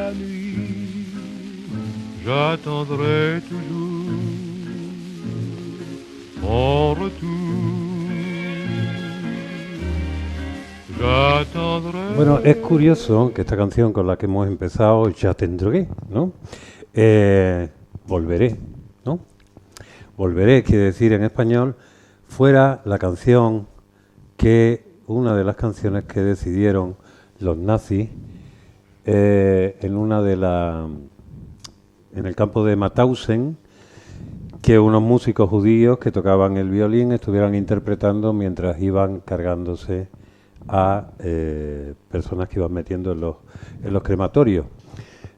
la nuit, j'attendrai toujours ton retour. J'attendrai. Bueno, es curioso que esta canción con la que hemos empezado, Ya tendré, ¿no? Volveré, ¿no? Volveré, quiere decir en español, fuera la canción que, una de las canciones que decidieron los nazis en el campo de Mauthausen, que unos músicos judíos que tocaban el violín estuvieran interpretando mientras iban cargándose a personas que iban metiendo en los crematorios.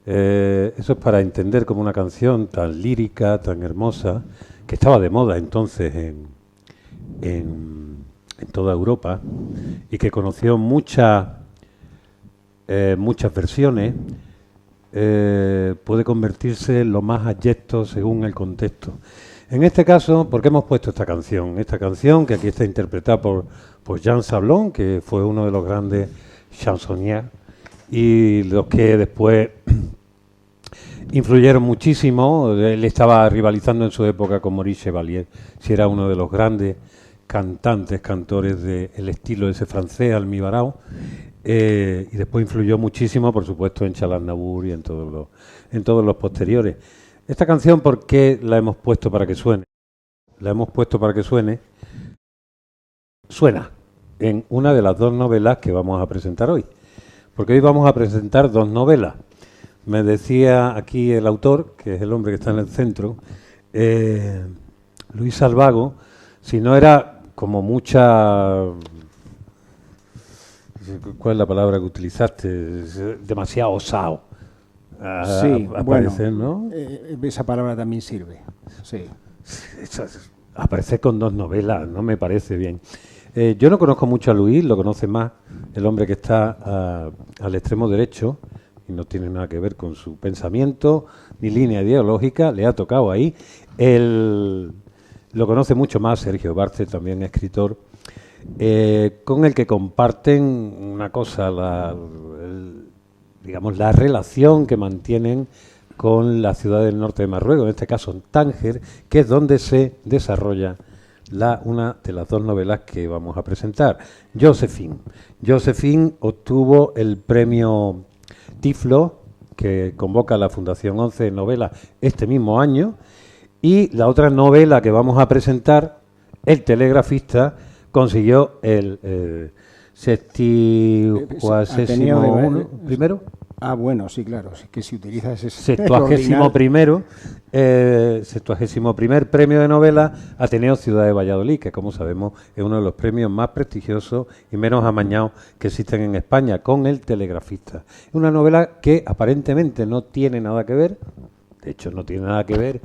Eso es para entender cómo una canción tan lírica, tan hermosa, que estaba de moda entonces en toda Europa y que conoció muchas versiones, puede convertirse en lo más abyecto según el contexto. En este caso, ¿por qué hemos puesto esta canción? Esta canción, que aquí está interpretada por Jean Sablon, que fue uno de los grandes chansonniers, y los que después influyeron muchísimo. Él estaba rivalizando en su época con Maurice Chevalier, si era uno de los grandes cantores del estilo ese francés, almibarao, y después influyó muchísimo, por supuesto, en Charles Aznavour y en todos los posteriores. Esta canción, ¿por qué la hemos puesto para que suene? La hemos puesto para que suena en una de las dos novelas que vamos a presentar hoy, porque hoy vamos a presentar dos novelas. Me decía aquí el autor, que es el hombre que está en el centro, Luis Salvago, si no era como mucha... ¿Cuál es la palabra que utilizaste? Demasiado osado. Sí, Aparecer, bueno, ¿no? Esa palabra también sirve, sí. Aparecer con dos novelas no me parece bien. Yo no conozco mucho a Luis, lo conoce más el hombre que está al extremo derecho, y no tiene nada que ver con su pensamiento ni línea ideológica, le ha tocado ahí. Él lo conoce mucho más Sergio Barce, también escritor, con el que comparten una cosa, digamos, la relación que mantienen con la ciudad del norte de Marruecos, en este caso en Tánger, que es donde se desarrolla una de las dos novelas que vamos a presentar. Joséphine obtuvo el premio Tiflo, que convoca la Fundación 11 Novelas este mismo año, y la otra novela que vamos a presentar, El telegrafista, consiguió el 71 primero. Ah, bueno, sí, claro, sí, que si utilizas ese 71 primer premio de novela Ateneo Ciudad de Valladolid, que como sabemos es uno de los premios más prestigiosos y menos amañados que existen en España, con El telegrafista. Es una novela que aparentemente no tiene nada que ver, de hecho no tiene nada que ver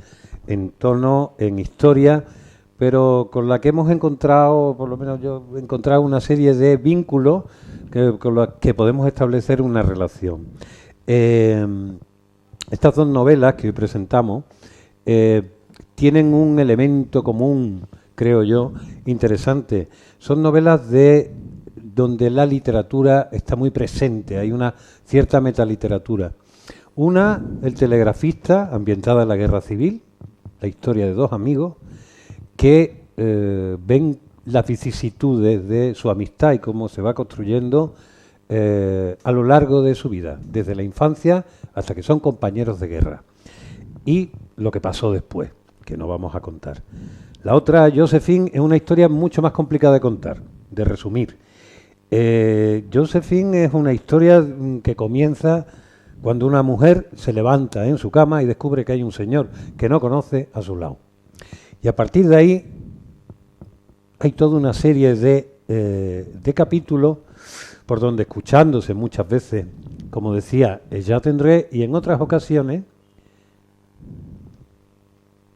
en tono, en historia, pero con la que hemos encontrado, por lo menos yo he encontrado una serie de vínculos con los que podemos establecer una relación. Estas dos novelas que hoy presentamos tienen un elemento común, creo yo, interesante. Son novelas donde la literatura está muy presente, hay una cierta metaliteratura. Una, El telegrafista, ambientada en la Guerra Civil, la historia de dos amigos que ven las vicisitudes de su amistad y cómo se va construyendo a lo largo de su vida, desde la infancia hasta que son compañeros de guerra. Y lo que pasó después, que no vamos a contar. La otra, Joséphine, es una historia mucho más complicada de contar, de resumir. Joséphine es una historia que comienza cuando una mujer se levanta en su cama y descubre que hay un señor que no conoce a su lado. Y a partir de ahí hay toda una serie de capítulos por donde, escuchándose muchas veces, como decía, Ya tendré, y en otras ocasiones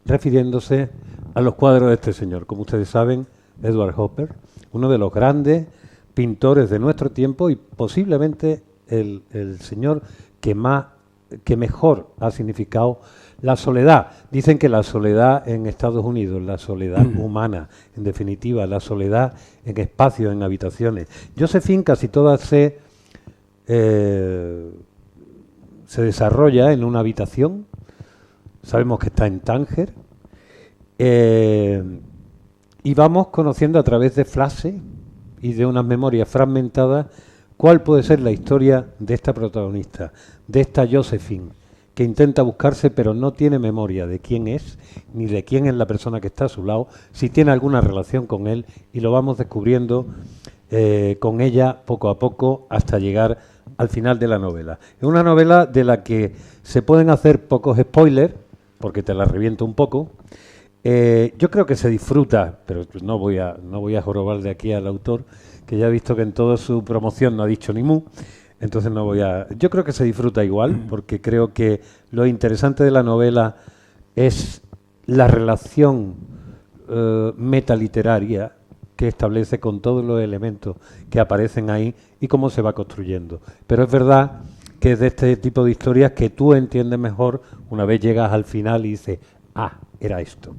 refiriéndose a los cuadros de este señor. Como ustedes saben, Edward Hopper, uno de los grandes pintores de nuestro tiempo y posiblemente el señor que mejor ha significado la soledad. Dicen que la soledad en Estados Unidos, la soledad humana, en definitiva, la soledad en espacios, en habitaciones. Joséphine casi todas se se desarrolla en una habitación. Sabemos que está en Tánger. Y vamos conociendo a través de flashes y de unas memorias fragmentadas cuál puede ser la historia de esta protagonista, de esta Josephine, que intenta buscarse pero no tiene memoria de quién es, ni de quién es la persona que está a su lado, si tiene alguna relación con él, y lo vamos descubriendo con ella poco a poco hasta llegar al final de la novela. Es una novela de la que se pueden hacer pocos spoilers, porque te la reviento un poco. Yo creo que se disfruta, pero no voy a jorobar de aquí al autor, que ya he visto que en toda su promoción no ha dicho ni mu, entonces no voy a... Yo creo que se disfruta igual, porque creo que lo interesante de la novela es la relación metaliteraria que establece con todos los elementos que aparecen ahí y cómo se va construyendo. Pero es verdad que es de este tipo de historias que tú entiendes mejor una vez llegas al final y dices, ah, era esto.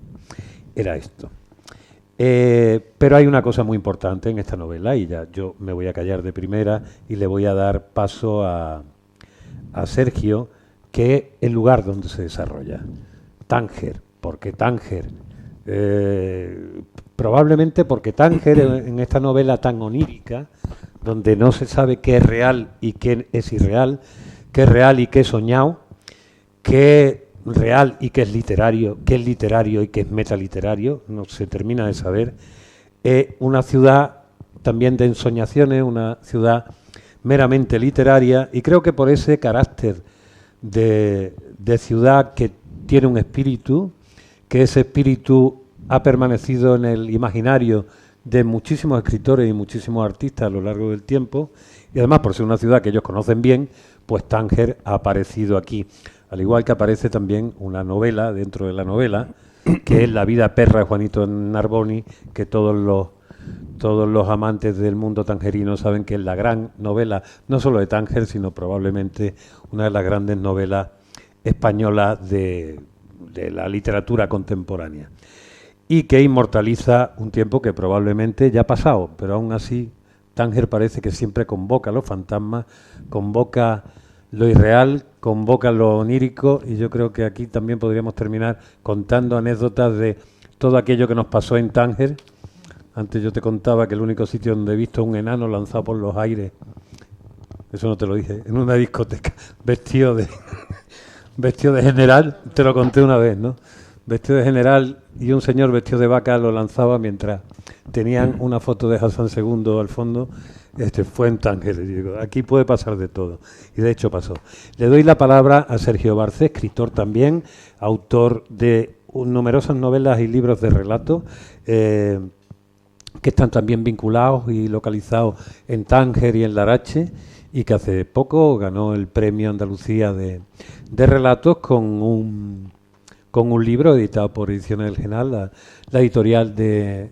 Pero hay una cosa muy importante en esta novela, y ya yo me voy a callar de primera y le voy a dar paso a Sergio, que es el lugar donde se desarrolla. Tánger. ¿Por qué Tánger? Probablemente porque Tánger, en esta novela tan onírica, donde no se sabe qué es real y qué es irreal, qué es real y qué es soñado, qué es real y qué es literario y qué es metaliterario, no se termina de saber. Es una ciudad también de ensoñaciones, una ciudad meramente literaria, y creo que por ese carácter de ciudad que tiene un espíritu, que ese espíritu ha permanecido en el imaginario de muchísimos escritores y muchísimos artistas a lo largo del tiempo, y además por ser una ciudad que ellos conocen bien, pues Tánger ha aparecido aquí. Al igual que aparece también una novela dentro de la novela, que es La vida perra de Juanito Narboni, que todos los amantes del mundo tangerino saben que es la gran novela, no solo de Tánger, sino probablemente una de las grandes novelas españolas de la literatura contemporánea. Y que inmortaliza un tiempo que probablemente ya ha pasado, pero aún así Tánger parece que siempre convoca a los fantasmas, convoca lo irreal, convoca lo onírico, y yo creo que aquí también podríamos terminar contando anécdotas de todo aquello que nos pasó en Tánger. Antes yo te contaba que el único sitio donde he visto un enano lanzado por los aires, eso no te lo dije, en una discoteca, vestido de general, te lo conté una vez, ¿no? Vestido de general, y un señor vestido de vaca lo lanzaba mientras tenían una foto de Hassan II al fondo. Fue en Tánger, y digo, aquí puede pasar de todo, y de hecho pasó. Le doy la palabra a Sergio Barce, escritor también, autor de numerosas novelas y libros de relato, que están también vinculados y localizados en Tánger y en Larache, y que hace poco ganó el Premio Andalucía de relatos con un libro editado por Ediciones del Genal, la editorial de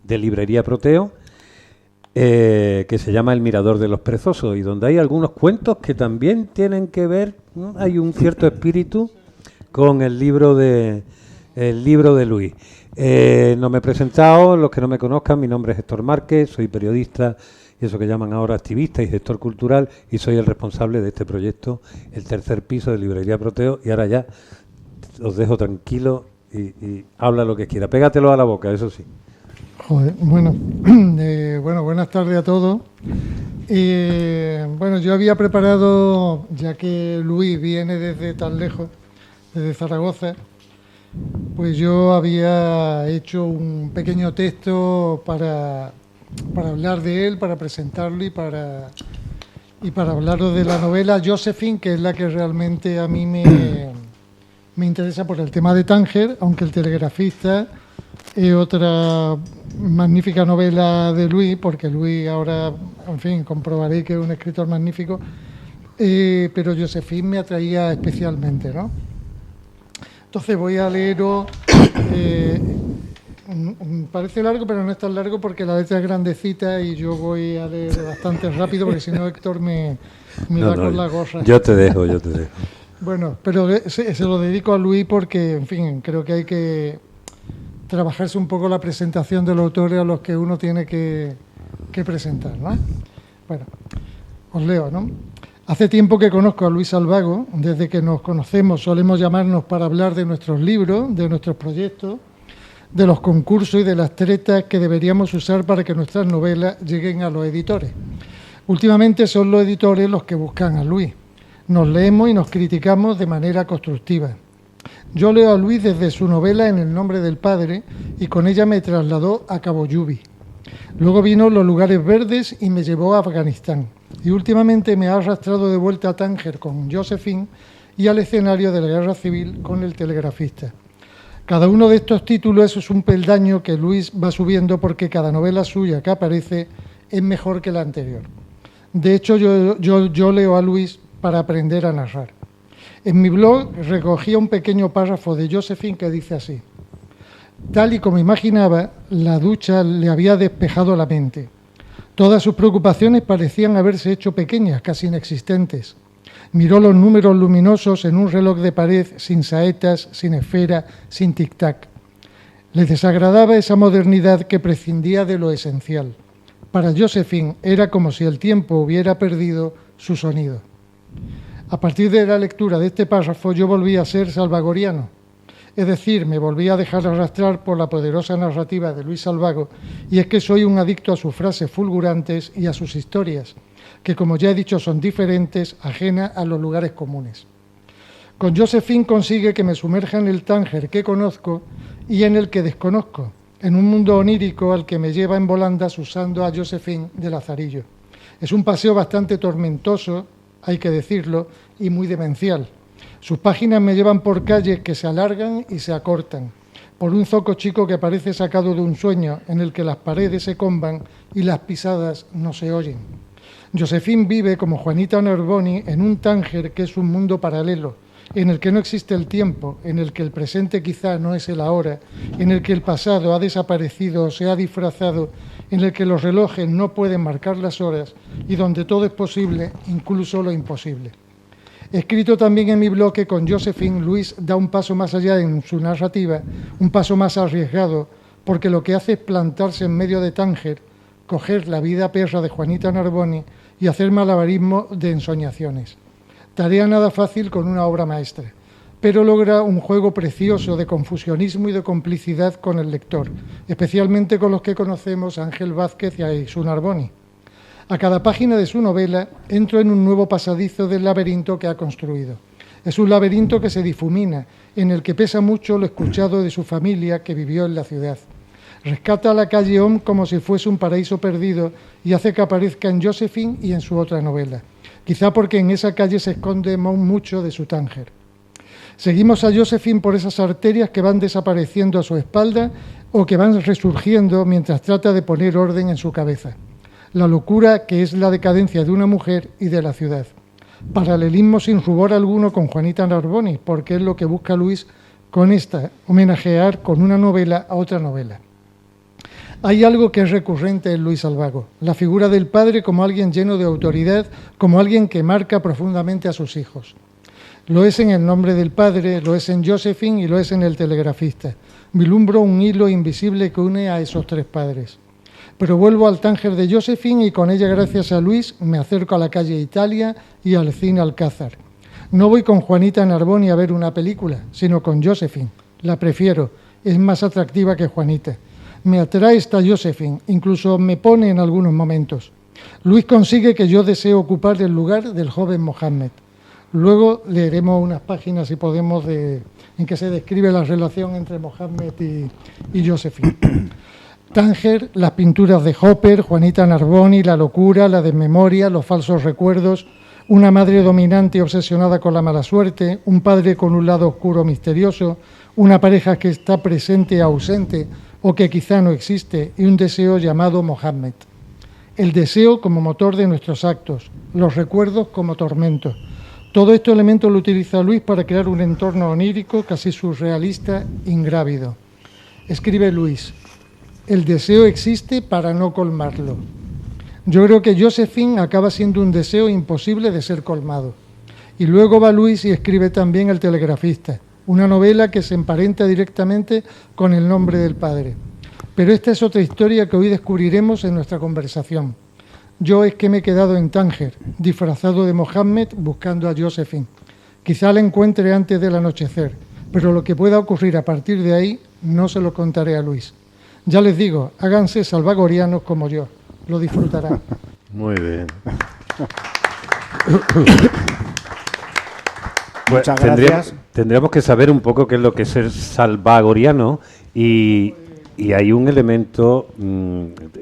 Librería Proteo, que se llama El Mirador de los Perezosos, y donde hay algunos cuentos que también tienen que ver, ¿no? Hay un cierto espíritu con el libro de Luis. No me he presentado, los que no me conozcan, mi nombre es Héctor Márquez, soy periodista y eso que llaman ahora activista y gestor cultural, y soy el responsable de este proyecto, el tercer piso de Librería Proteo, y ahora ya os dejo tranquilo y habla lo que quiera. Pégatelo a la boca, eso sí. Joder, bueno, buenas tardes a todos. Bueno, yo había preparado, ya que Luis viene desde tan lejos, desde Zaragoza, pues yo había hecho un pequeño texto para hablar de él, para presentarlo y para hablaros de la novela Josephine, que es la que realmente a mí me interesa por el tema de Tánger, aunque El telegrafista es otra magnífica novela de Luis, porque Luis ahora, en fin, comprobaré que es un escritor magnífico, pero Josephine me atraía especialmente, ¿no? Entonces voy a leeros, parece largo, pero no es tan largo porque la letra es grandecita y yo voy a leer bastante rápido, porque si no Héctor me da con la gorra. Yo te dejo. Bueno, pero se lo dedico a Luis porque, en fin, creo que hay que trabajarse un poco la presentación de los autores a los que uno tiene que presentar, ¿no? Bueno, os leo, ¿no? Hace tiempo que conozco a Luis Salvago. Desde que nos conocemos solemos llamarnos para hablar de nuestros libros, de nuestros proyectos, de los concursos y de las tretas que deberíamos usar para que nuestras novelas lleguen a los editores. Últimamente son los editores los que buscan a Luis. Nos leemos y nos criticamos de manera constructiva. Yo leo a Luis desde su novela En el nombre del padre y con ella me trasladó a Cabo Yubi. Luego vino Los lugares verdes y me llevó a Afganistán. Y últimamente me ha arrastrado de vuelta a Tánger con Josephine y al escenario de la Guerra Civil con El telegrafista. Cada uno de estos títulos es un peldaño que Luis va subiendo porque cada novela suya que aparece es mejor que la anterior. De hecho, yo leo a Luis para aprender a narrar. En mi blog recogía un pequeño párrafo de Josephine que dice así: tal y como imaginaba, la ducha le había despejado la mente. Todas sus preocupaciones parecían haberse hecho pequeñas, casi inexistentes. Miró los números luminosos en un reloj de pared sin saetas, sin esfera, sin tic-tac. Le desagradaba esa modernidad que prescindía de lo esencial. Para Josephine era como si el tiempo hubiera perdido su sonido. A partir de la lectura de este párrafo yo volví a ser salvagoriano. Es decir, me volví a dejar arrastrar por la poderosa narrativa de Luis Salvago, y es que soy un adicto a sus frases fulgurantes y a sus historias, que como ya he dicho son diferentes, ajenas a los lugares comunes. Con Josephine consigue que me sumerja en el Tánger que conozco y en el que desconozco, en un mundo onírico al que me lleva en volandas usando a Josephine de lazarillo. Es un paseo bastante tormentoso, hay que decirlo, y muy demencial. Sus páginas me llevan por calles que se alargan y se acortan, por un zoco chico que parece sacado de un sueño en el que las paredes se comban y las pisadas no se oyen. Josephine vive como Juanita Narboni en un Tánger que es un mundo paralelo, en el que no existe el tiempo, en el que el presente quizá no es el ahora, en el que el pasado ha desaparecido o se ha disfrazado, en el que los relojes no pueden marcar las horas y donde todo es posible, incluso lo imposible. He escrito también en mi blog que con Josephine Luis da un paso más allá en su narrativa, un paso más arriesgado, porque lo que hace es plantarse en medio de Tánger, coger la vida perra de Juanita Narboni y hacer malabarismo de ensoñaciones. Tarea nada fácil con una obra maestra, pero logra un juego precioso de confusionismo y de complicidad con el lector, especialmente con los que conocemos a Ángel Vázquez y a Jesús Narboni. A cada página de su novela entro en un nuevo pasadizo del laberinto que ha construido. Es un laberinto que se difumina, en el que pesa mucho lo escuchado de su familia que vivió en la ciudad. Rescata a la calle Om como si fuese un paraíso perdido y hace que aparezca en Josephine y en su otra novela. Quizá porque en esa calle se esconde mucho de su Tánger. Seguimos a Josephine por esas arterias que van desapareciendo a su espalda o que van resurgiendo mientras trata de poner orden en su cabeza. La locura que es la decadencia de una mujer y de la ciudad. Paralelismo sin rubor alguno con Juanita Narboni, porque es lo que busca Luis con esta, homenajear con una novela a otra novela. Hay algo que es recurrente en Luis Salvago, la figura del padre como alguien lleno de autoridad, como alguien que marca profundamente a sus hijos. Lo es en El nombre del padre, lo es en Josephine y lo es en El telegrafista. Vislumbro un hilo invisible que une a esos tres padres. Pero vuelvo al Tánger de Josephine y con ella, gracias a Luis, me acerco a la calle Italia y al cine Alcázar. No voy con Juanita Narboni a ver una película, sino con Josephine. La prefiero, es más atractiva que Juanita. Me atrae esta Josephine, incluso me pone en algunos momentos. Luis consigue que yo desee ocupar el lugar del joven Mohammed. Luego leeremos unas páginas, si podemos, en que se describe la relación entre Mohammed y Josephine. Tánger, las pinturas de Hopper, Juanita Narboni, la locura, la desmemoria, los falsos recuerdos, una madre dominante obsesionada con la mala suerte, un padre con un lado oscuro misterioso, una pareja que está presente ausente o que quizá no existe y un deseo llamado Mohammed. El deseo como motor de nuestros actos, los recuerdos como tormento. Todo este elemento lo utiliza Luis para crear un entorno onírico, casi surrealista, ingrávido. Escribe Luis: el deseo existe para no colmarlo. Yo creo que Josephine acaba siendo un deseo imposible de ser colmado. Y luego va Luis y escribe también El telegrafista, una novela que se emparenta directamente con El nombre del padre. Pero esta es otra historia que hoy descubriremos en nuestra conversación. Yo es que me he quedado en Tánger, disfrazado de Mohammed, buscando a Josephine. Quizá la encuentre antes del anochecer, pero lo que pueda ocurrir a partir de ahí no se lo contaré a Luis. Ya les digo, háganse salvagorianos como yo, lo disfrutarán. Muy bien. Muchas gracias. Tendríamos que saber un poco qué es lo que es ser salvagoriano y hay un elemento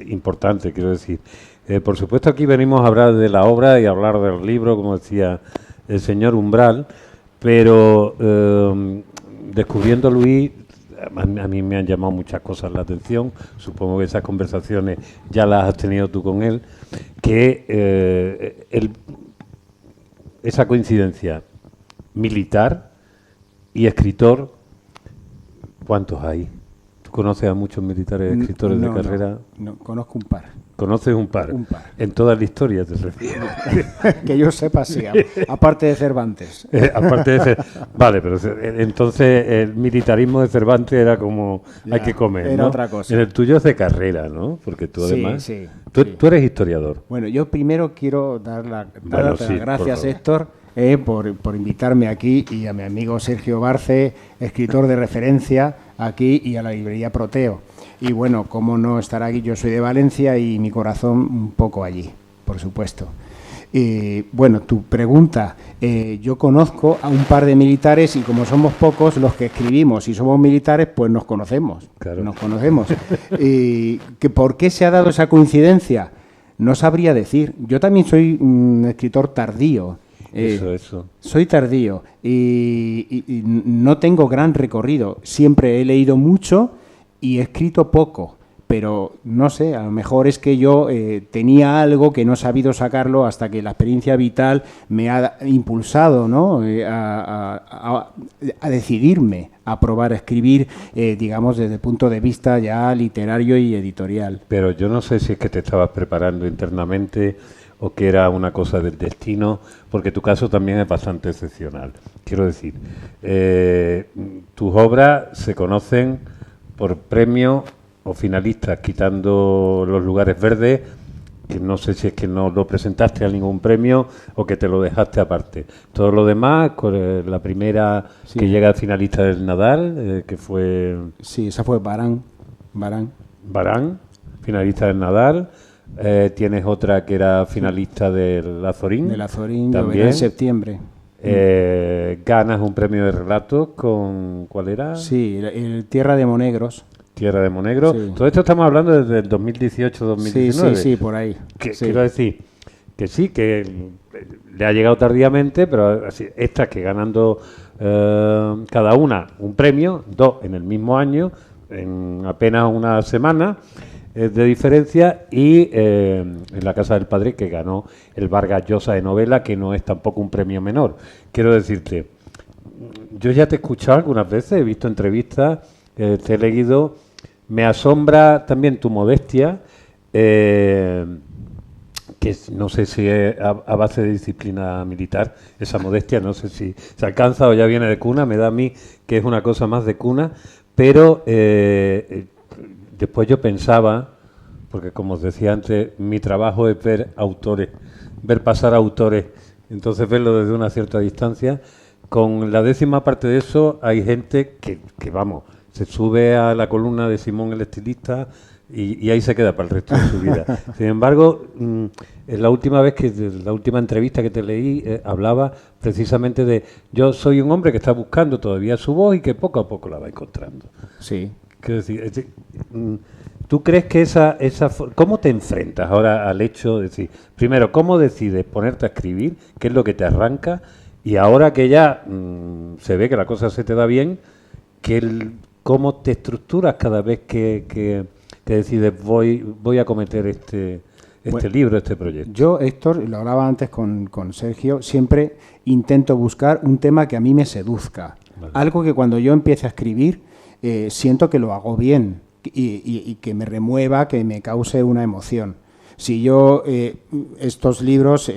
importante, quiero decir. Por supuesto, aquí venimos a hablar de la obra y a hablar del libro, como decía el señor Umbral, pero descubriendo a Luis, a mí me han llamado muchas cosas la atención, supongo que esas conversaciones ya las has tenido tú con él, que esa coincidencia militar y escritor, ¿cuántos hay? ¿Tú conoces a muchos militares escritores de carrera? No, conozco un par. ¿Conoces un par? Un par. En toda la historia, te refieres. Que yo sepa, sí, aparte de Cervantes. Aparte de ser, vale, pero entonces el militarismo de Cervantes era como Ya, hay que comer, era ¿no? otra cosa. En el tuyo es de carrera, ¿no? Porque tú además, Sí, tú eres historiador. Bueno, yo primero quiero dar Bueno, las sí, gracias, por Héctor, por invitarme aquí, y a mi amigo Sergio Barce, escritor de referencia aquí, y a la librería Proteo. Y bueno, cómo no estar aquí, yo soy de Valencia y mi corazón un poco allí, por supuesto. Bueno, tu pregunta, yo conozco a un par de militares y como somos pocos los que escribimos y somos militares, pues nos conocemos. Claro. Nos conocemos. ¿Que ¿Por qué se ha dado esa coincidencia? No sabría decir. Yo también soy un escritor tardío. Eso. Soy tardío y no tengo gran recorrido. Siempre he leído mucho y he escrito poco, pero no sé, a lo mejor es que yo tenía algo que no he sabido sacarlo hasta que la experiencia vital me ha impulsado, ¿no? a decidirme a probar a escribir, digamos, desde el punto de vista ya literario y editorial. Pero yo no sé si es que te estabas preparando internamente o que era una cosa del destino, porque tu caso también es bastante excepcional. Quiero decir, tus obras se conocen por premio o finalistas, quitando los lugares verdes, que no sé si es que no lo presentaste a ningún premio o que te lo dejaste aparte. Todo lo demás, con la primera Sí. que llega finalista del Nadal, que fue Sí, esa fue Barán. Barán, finalista del Nadal. Tienes otra que era finalista del Azorín. De la Zorín, también. en septiembre. Ganas un premio de relatos con... ¿Cuál era? Sí, el Tierra de Monegros. Tierra de Monegro. Sí. Todo esto estamos hablando desde el 2018-2019. Sí, por ahí. Que, Sí. Quiero decir que sí, que le ha llegado tardíamente, pero así, estas que ganando cada una un premio, dos en el mismo año, en apenas una semana de diferencia, y en La Casa del Padre, que ganó el Vargas Llosa de novela, que no es tampoco un premio menor. Quiero decirte, yo ya te he escuchado algunas veces, he visto entrevistas, te he leído, me asombra también tu modestia, que no sé si es a base de disciplina militar, esa modestia, no sé si se alcanza o ya viene de cuna, me da a mí que es una cosa más de cuna, pero después yo pensaba, porque como os decía antes, mi trabajo es ver autores, ver pasar autores, entonces verlo desde una cierta distancia. Con la décima parte de eso hay gente que vamos, se sube a la columna de Simón el estilista y ahí se queda para el resto de su vida. Sin embargo, en la última entrevista que te leí, hablaba precisamente de yo soy un hombre que está buscando todavía su voz y que poco a poco la va encontrando. Sí. Quiero decir, ¿tú crees que cómo te enfrentas ahora al hecho de decir, primero, cómo decides ponerte a escribir, qué es lo que te arranca, y ahora que ya se ve que la cosa se te da bien, cómo te estructuras cada vez que decides voy a cometer este libro, este proyecto? Yo, Héctor, lo hablaba antes con Sergio, siempre intento buscar un tema que a mí me seduzca. Vale. Algo que cuando yo empiece a escribir siento que lo hago bien y que me remueva, que me cause una emoción. Si yo, estos libros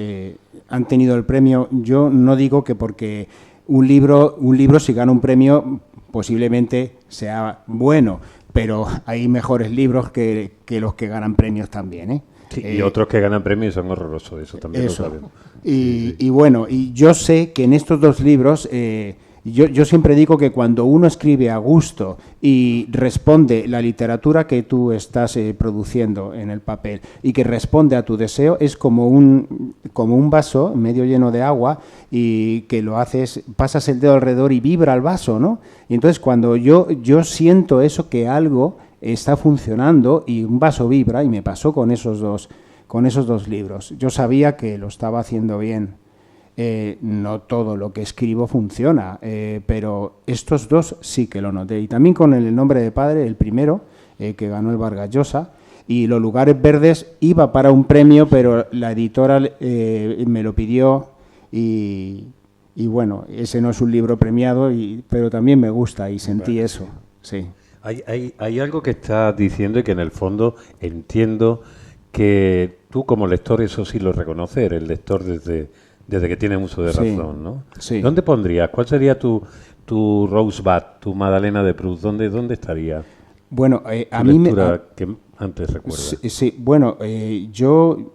han tenido el premio, yo no digo que porque un libro si gana un premio posiblemente sea bueno, pero hay mejores libros que los que ganan premios también, ¿eh? Sí, y otros que ganan premios son horrorosos, eso también Eso. lo sabemos. Y bueno, y yo sé que en estos dos libros, yo siempre digo que cuando uno escribe a gusto y responde la literatura que tú estás produciendo en el papel y que responde a tu deseo, es como un vaso medio lleno de agua y que lo haces, pasas el dedo alrededor y vibra el vaso, ¿no? Y entonces cuando yo siento eso, que algo está funcionando y un vaso vibra, y me pasó con esos dos libros. Yo sabía que lo estaba haciendo bien. No todo lo que escribo funciona, pero estos dos sí que lo noté. Y también con El nombre de padre, el primero, que ganó el Vargas Llosa, y Los lugares verdes iba para un premio, pero la editora me lo pidió y bueno, ese no es un libro premiado, pero también me gusta y sentí eso, sí. Hay algo que estás diciendo y que en el fondo entiendo que tú como lector eso sí lo reconoces, eres lector desde que tienes uso de razón, ¿no? Sí. ¿Dónde pondrías? ¿Cuál sería tu Rosebud, tu Madalena de Proust? ¿Dónde estaría Bueno, a tu mí lectura que antes recuerdas? Sí, bueno, yo,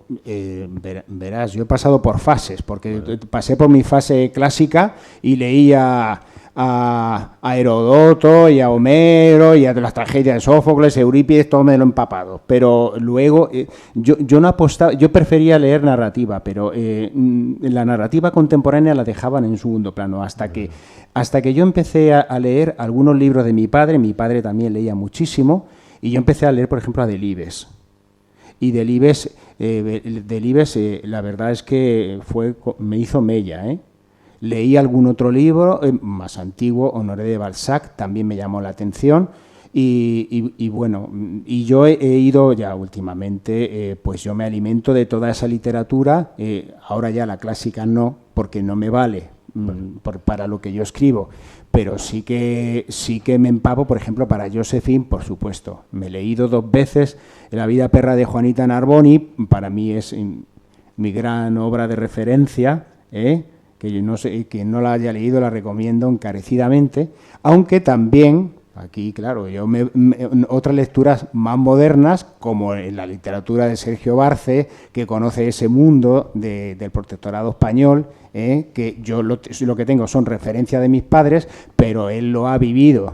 verás, yo he pasado por fases, porque pasé por mi fase clásica y leía a Heródoto y a Homero y a las tragedias de Sófocles, Eurípides, todo me lo he empapado. Pero luego yo no apostaba, yo prefería leer narrativa, pero la narrativa contemporánea la dejaban en segundo plano hasta que yo empecé a leer algunos libros de mi padre también leía muchísimo, y yo empecé a leer, por ejemplo, a Delibes. Y Delibes, la verdad es que me hizo mella, ¿eh? Leí algún otro libro más antiguo, Honoré de Balzac, también me llamó la atención. Y bueno, y yo he ido ya últimamente, pues yo me alimento de toda esa literatura, ahora ya la clásica no, porque no me vale para lo que yo escribo, pero sí que me empapo, por ejemplo, para Josephine, por supuesto. Me he leído 2 veces La vida perra de Juanita Narboni, para mí es mi gran obra de referencia, que yo no sé, quien no la haya leído la recomiendo encarecidamente, aunque también, aquí claro, otras lecturas más modernas, como en la literatura de Sergio Barce, que conoce ese mundo del protectorado español, que yo lo que tengo son referencias de mis padres, pero él lo ha vivido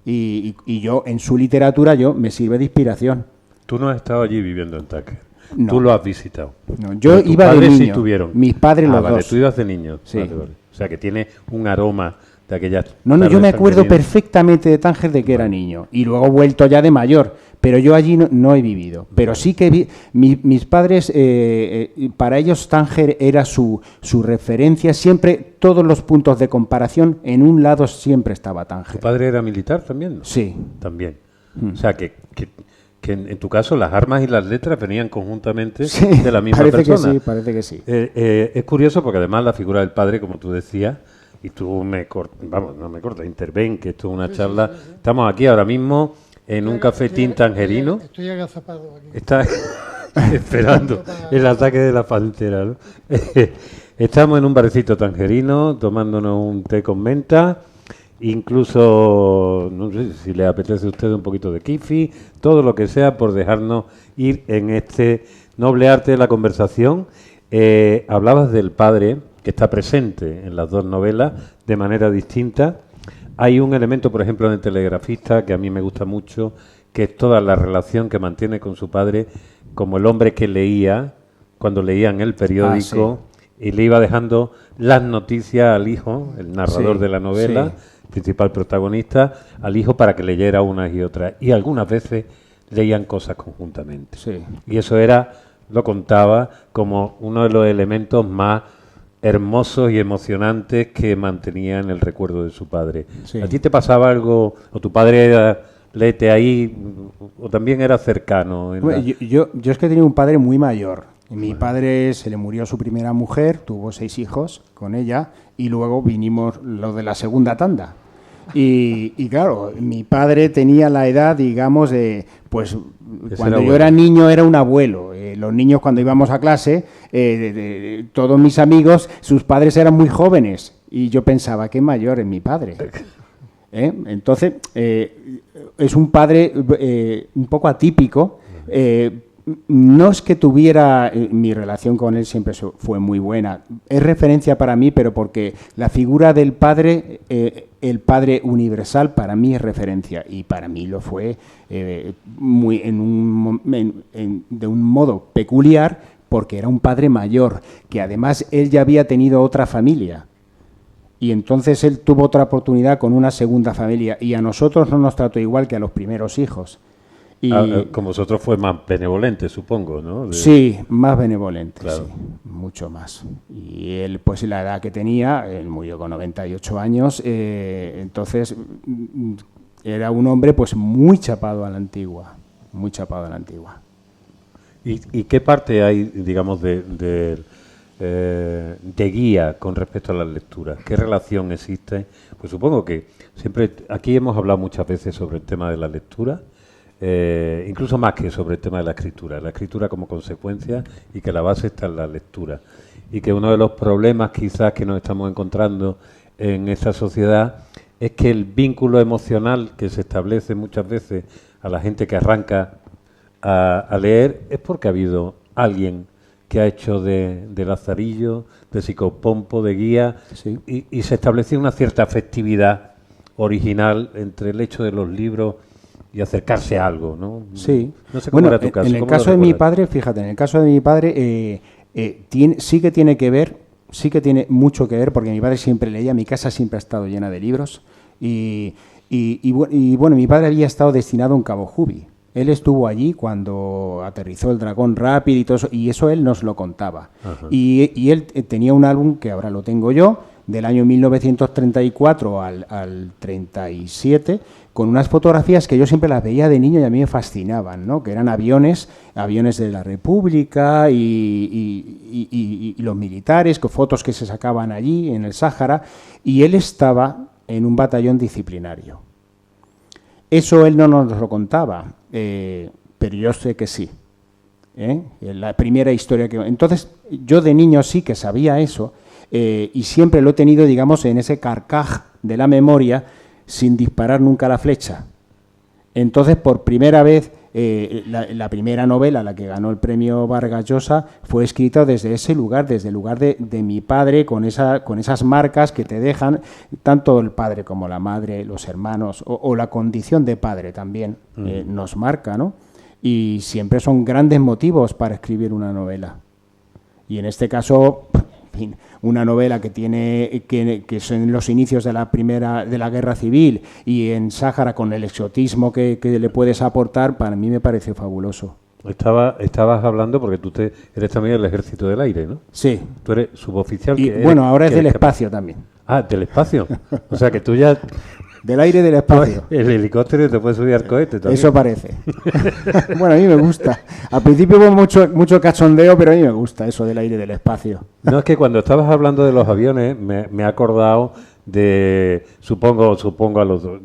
y yo en su literatura me sirve de inspiración. Tú no has estado allí viviendo en Tánger. No. Tú lo has visitado. No, yo iba de niño. Sí tuvieron. Mis padres los dos. Tú ibas de niño. Sí. Vale. O sea, que tiene un aroma de aquellas... No, yo me acuerdo perfectamente de Tánger de que era niño. Y luego he vuelto ya de mayor. Pero yo allí no he vivido. Pero sí que mis padres, para ellos Tánger era su referencia. Siempre, todos los puntos de comparación, en un lado siempre estaba Tánger. ¿Tu padre era militar también? ¿No? Sí. También. O sea, que en tu caso las armas y las letras venían conjuntamente de la misma persona. Parece que sí. Es curioso porque además la figura del padre, como tú decías, y tú interven, que esto es una charla. Sí. Estamos aquí ahora mismo en un cafetín tangerino. Estoy agazapado aquí. Está esperando el ataque de la pantera, ¿no? Estamos en un barecito tangerino tomándonos un té con menta. Incluso, no sé si le apetece a usted un poquito de kifi, todo lo que sea por dejarnos ir en este noble arte de la conversación. Hablabas del padre, que está presente en las dos novelas de manera distinta. Hay un elemento, por ejemplo, en El telegrafista, que a mí me gusta mucho, que es toda la relación que mantiene con su padre, como el hombre que leía, cuando leían el periódico, y le iba dejando las noticias al hijo, el narrador de la novela, principal protagonista, al hijo para que leyera unas y otras. Y algunas veces leían cosas conjuntamente. Sí. Y eso lo contaba como uno de los elementos más hermosos y emocionantes que mantenía en el recuerdo de su padre. Sí. ¿A ti te pasaba algo, o tu padre era léete ahí, o también era cercano? Bueno, yo es que tenía un padre muy mayor. Mi padre se le murió su primera mujer, tuvo 6 hijos con ella, y luego vinimos los de la segunda tanda. Y claro, mi padre tenía la edad, digamos, pues cuando yo era niño era un abuelo. Los niños cuando íbamos a clase, todos mis amigos, sus padres eran muy jóvenes. Y yo pensaba, qué mayor es mi padre. Entonces, es un padre un poco atípico, No es que tuviera, mi relación con él siempre fue muy buena. Es referencia para mí, pero porque la figura del padre, el padre universal, para mí es referencia. Y para mí lo fue de un modo peculiar, porque era un padre mayor, que además él ya había tenido otra familia. Y entonces él tuvo otra oportunidad con una segunda familia. Y a nosotros no nos trató igual que a los primeros hijos. Y con vosotros fue más benevolente, supongo, ¿no? Sí, más benevolente, claro. sí, mucho más. Y él, pues la edad que tenía, él murió con 98 años, entonces era un hombre pues muy chapado a la antigua, muy chapado a la antigua. ¿Y qué parte hay, digamos, de guía con respecto a las lecturas? ¿Qué relación existe? Pues supongo que siempre, aquí hemos hablado muchas veces sobre el tema de la lectura, incluso más que sobre el tema de la escritura como consecuencia, y que la base está en la lectura. Y que uno de los problemas quizás que nos estamos encontrando en esta sociedad es que el vínculo emocional que se establece muchas veces a la gente que arranca a leer es porque ha habido alguien que ha hecho de lazarillo, de psicopompo, de guía, Sí. y se estableció una cierta afectividad original entre el hecho de los libros y acercarse a algo, ¿no? Sí. No sé cómo era tu caso. En el ¿cómo caso lo de mi recuerdas? padre, fíjate, en el caso de mi padre sí que tiene que ver, sí que tiene mucho que ver, porque mi padre siempre leía, mi casa siempre ha estado llena de libros, y bueno, mi padre había estado destinado en Cabo Jubi. Él estuvo allí cuando aterrizó el Dragón Rapid y todo eso, y eso él nos lo contaba. Ajá. Y él tenía un álbum, que ahora lo tengo yo, del año 1934 al 37, con unas fotografías que yo siempre las veía de niño y a mí me fascinaban, ¿no? Que eran aviones de la República y los militares, con fotos que se sacaban allí en el Sáhara, y él estaba en un batallón disciplinario. Eso él no nos lo contaba, pero yo sé que sí. La primera historia que... Entonces, yo de niño sí que sabía eso, y siempre lo he tenido, digamos, en ese carcaj de la memoria, sin disparar nunca la flecha. Entonces, por primera vez, la primera novela, la que ganó el premio Vargas Llosa, fue escrita desde ese lugar, desde el lugar de mi padre, con esas marcas que te dejan tanto el padre como la madre, los hermanos, o la condición de padre también nos marca, ¿no? Y siempre son grandes motivos para escribir una novela. Y en este caso, en fin, una novela que son los inicios de la guerra civil, y en Sáhara con el exotismo que le puedes aportar, para mí me parece fabuloso. Estabas hablando porque tú eres también del Ejército del Aire, ¿no? Sí. Tú eres suboficial. Y que bueno, ahora es que del eres espacio también. Ah, del espacio. O sea que tú ya... Del aire y del espacio. El helicóptero te puede subir al cohete también. Eso parece. Bueno, a mí me gusta. Al principio hubo mucho cachondeo, pero a mí me gusta eso del aire y del espacio. No, es que cuando estabas hablando de los aviones, me he acordado de, supongo a los dos,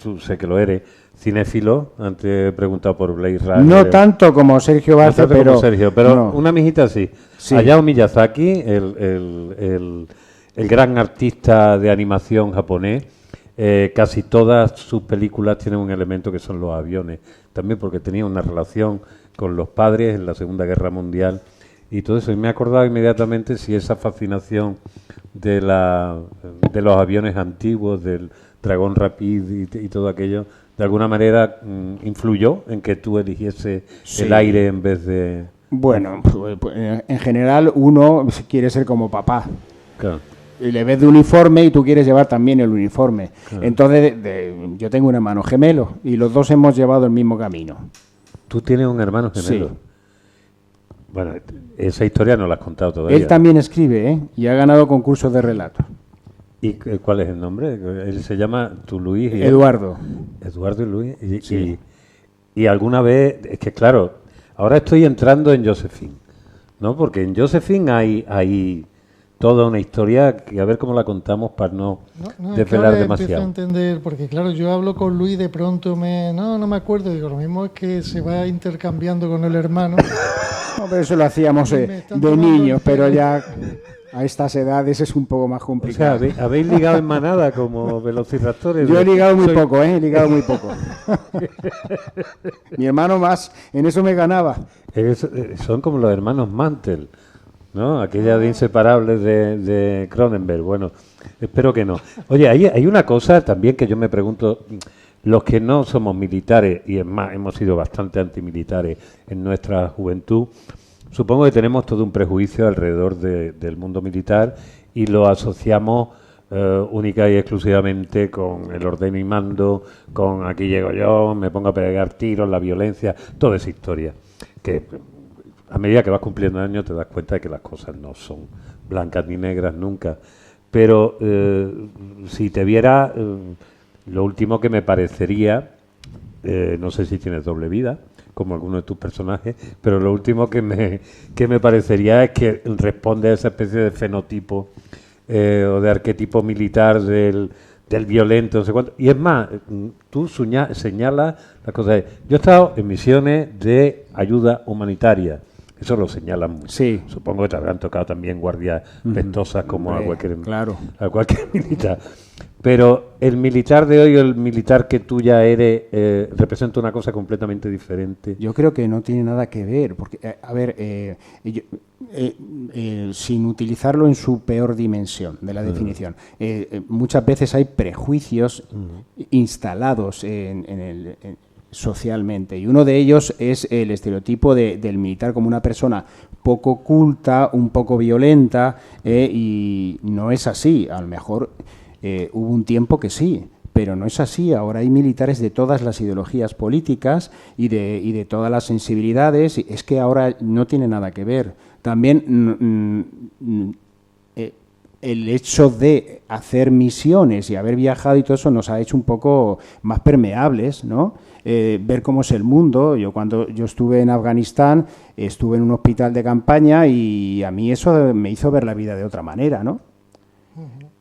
tú sé que lo eres, cinéfilo, antes he preguntado por Blade Runner. No tanto como Sergio No Barce, tanto como Sergio, pero no. una mijita sí. Sí. Hayao Miyazaki, el gran artista de animación japonés, casi todas sus películas tienen un elemento que son los aviones, también porque tenía una relación con los padres en la Segunda Guerra Mundial y todo eso. Y me he acordado inmediatamente si esa fascinación de los aviones antiguos, del Dragón Rapid y todo aquello, de alguna manera influyó en que tú eligiese Sí. el aire en vez de... Bueno, en general uno quiere ser como papá. Claro. Y le ves de uniforme y tú quieres llevar también el uniforme. Claro. Entonces, yo tengo un hermano gemelo y los dos hemos llevado el mismo camino. Tú tienes un hermano gemelo. Sí. Bueno, esa historia no la has contado todavía. Él también escribe, y ha ganado concursos de relato. ¿Y cuál es el nombre? Él se llama tú Luis y Eduardo. Eduardo y Luis. Sí. Y alguna vez, es que claro, ahora estoy entrando en Josephine, ¿no? Porque en Josephine hay toda una historia que a ver cómo la contamos para no Es que desvelar ahora empiezo a demasiado. entender, porque claro, yo hablo con Luis, de pronto no me acuerdo, digo, lo mismo es que se va intercambiando con el hermano. No, pero eso lo hacíamos Me están de tomando niños, el pero pelo. ya... A estas edades es un poco más O sea, complicado. habéis ligado en manada como velociraptores. Yo he ligado muy poco, he ligado muy poco. Mi hermano más, en eso me ganaba. Son como los hermanos Mantel, ¿no? Aquella de Inseparables de Cronenberg. Bueno, espero que no. Oye, hay una cosa también que yo me pregunto, los que no somos militares, y es más, hemos sido bastante antimilitares en nuestra juventud, supongo que tenemos todo un prejuicio alrededor del mundo militar y lo asociamos única y exclusivamente con el orden y mando, con aquí llego yo, me pongo a pegar tiros, la violencia, toda esa historia. Que a medida que vas cumpliendo años te das cuenta de que las cosas no son blancas ni negras nunca. Pero si te viera, lo último que me parecería, no sé si tienes doble vida, como alguno de tus personajes, pero lo último que me parecería es que responde a esa especie de fenotipo o de arquetipo militar del violento, no sé cuánto. Y es más, tú señalas las cosas. Yo he estado en misiones de ayuda humanitaria. Eso lo señalan mucho. Sí. Supongo que te habrán tocado también guardias ventosas como a cualquier militar. Pero el militar de hoy o el militar que tú ya eres representa una cosa completamente diferente. Yo creo que no tiene nada que ver, porque, sin utilizarlo en su peor dimensión de la definición, muchas veces hay prejuicios instalados socialmente, y uno de ellos es el estereotipo del militar como una persona poco culta, un poco violenta, y no es así. A lo mejor hubo un tiempo que sí, pero no es así. Ahora hay militares de todas las ideologías políticas y de todas las sensibilidades, y es que ahora no tiene nada que ver. También el hecho de hacer misiones y haber viajado y todo eso nos ha hecho un poco más permeables, ¿no? Ver cómo es el mundo. Cuando yo estuve en Afganistán, estuve en un hospital de campaña y a mí eso me hizo ver la vida de otra manera, ¿no?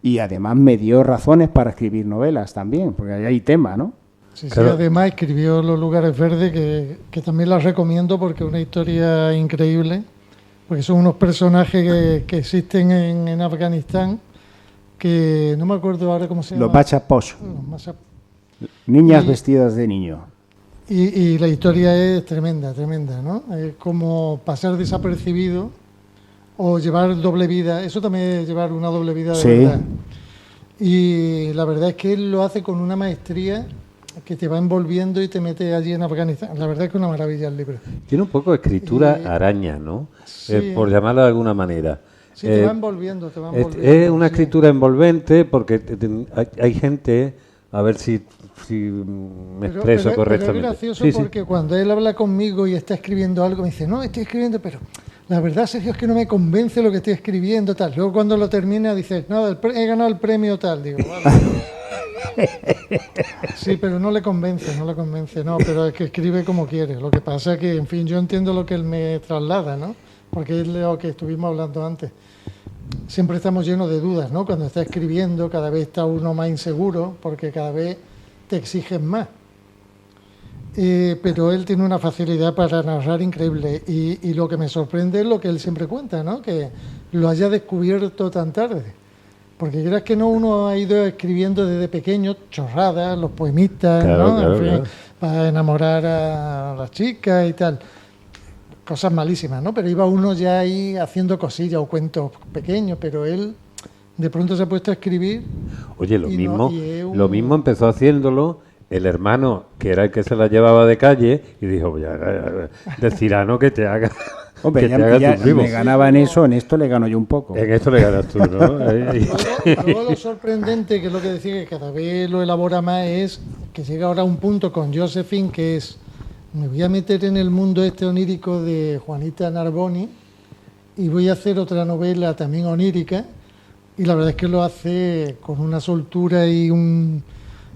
Y además me dio razones para escribir novelas también, porque ahí hay tema, ¿no? Sí, Claro. sí, además escribió Los lugares verdes, que también las recomiendo porque es una historia increíble, porque son unos personajes que existen en Afganistán, que no me acuerdo ahora cómo se llama. Los Bacha Posh, Los Bacha- niñas Y- vestidas de niño. Y la historia es tremenda, tremenda, ¿no? Es como pasar desapercibido o llevar doble vida. Eso también es llevar una doble vida de Sí. verdad. Y la verdad es que él lo hace con una maestría que te va envolviendo y te mete allí en Afganistán. La verdad es que es una maravilla el libro. Tiene un poco de escritura Y- araña, ¿no? Sí. Por llamarlo de alguna manera. Sí, te va envolviendo, te va envolviendo. Es una sí. escritura envolvente porque hay gente, a ver si me expreso pero correctamente. es gracioso Sí, sí. porque cuando él habla conmigo y está escribiendo algo, me dice, no, estoy escribiendo, pero la verdad, Sergio, es que no me convence lo que estoy escribiendo, tal. Luego cuando lo termina dice, no, he ganado el premio tal. Digo, vale. Sí, pero no le convence, no, pero es que escribe como quiere. Lo que pasa es que, en fin, yo entiendo lo que él me traslada, ¿no? Porque es lo que estuvimos hablando antes. Siempre estamos llenos de dudas, ¿no? Cuando está escribiendo, cada vez está uno más inseguro, porque cada vez te exigen más. Pero él tiene una facilidad para narrar increíble. Y lo que me sorprende es lo que él siempre cuenta, ¿no? Que lo haya descubierto tan tarde. Porque creas que no, uno ha ido escribiendo desde pequeño chorradas, los poemitas, Claro, ¿no? claro, En fin, claro. para enamorar a las chicas y tal. Cosas malísimas, ¿no? Pero iba uno ya ahí haciendo cosillas o cuentos pequeños, pero él de pronto se ha puesto a escribir. Oye, lo y mismo, no- y es un- lo mismo empezó haciéndolo el hermano, que era el que se la llevaba de calle, y dijo, pues de Cirano que te haga, Hombre, que ya, te haga ya tus libros. me ganaba en eso, en esto le gano yo un poco. En esto le ganas tú, ¿no? Ahí. Luego lo sorprendente, que es lo que decía, que cada vez lo elabora más, es que llega ahora a un punto con Josephine, que es, me voy a meter en el mundo este onírico de Juanita Narboni y voy a hacer otra novela también onírica, y la verdad es que lo hace con una soltura y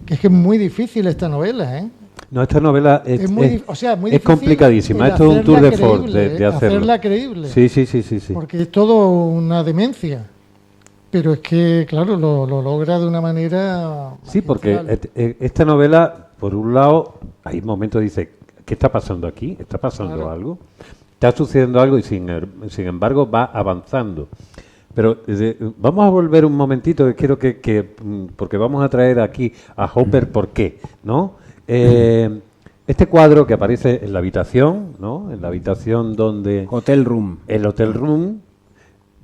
que es muy difícil esta novela, ¿eh? No, esta novela es muy difícil complicadísima. el Esto es un tour de hacerla force de creíble, hacerlo. hacerla creíble. Sí, sí, sí, sí, sí. Porque es todo una demencia. Pero es que, claro, lo logra de una manera. Sí, porque magistral. esta novela, por un lado, hay momentos dice, ¿qué está pasando aquí? ¿Está pasando Claro. algo? Está sucediendo algo y sin embargo va avanzando. Pero vamos a volver un momentito, que quiero porque vamos a traer aquí a Hopper, ¿por qué? ¿No? Este cuadro que aparece en la habitación, ¿no? En la habitación donde... Hotel Room. El Hotel Room.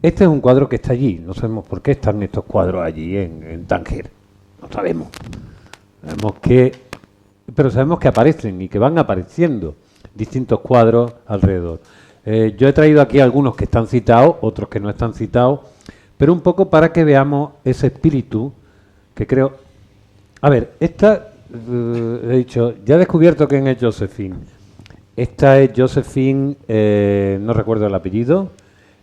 Este es un cuadro que está allí. No sabemos por qué están estos cuadros allí en Tánger. No sabemos. Pero sabemos que aparecen y que van apareciendo distintos cuadros alrededor. Yo he traído aquí algunos que están citados, otros que no están citados, pero un poco para que veamos ese espíritu que creo... A ver, esta, he dicho, ya he descubierto quién es Josephine. Esta es Josephine, no recuerdo el apellido,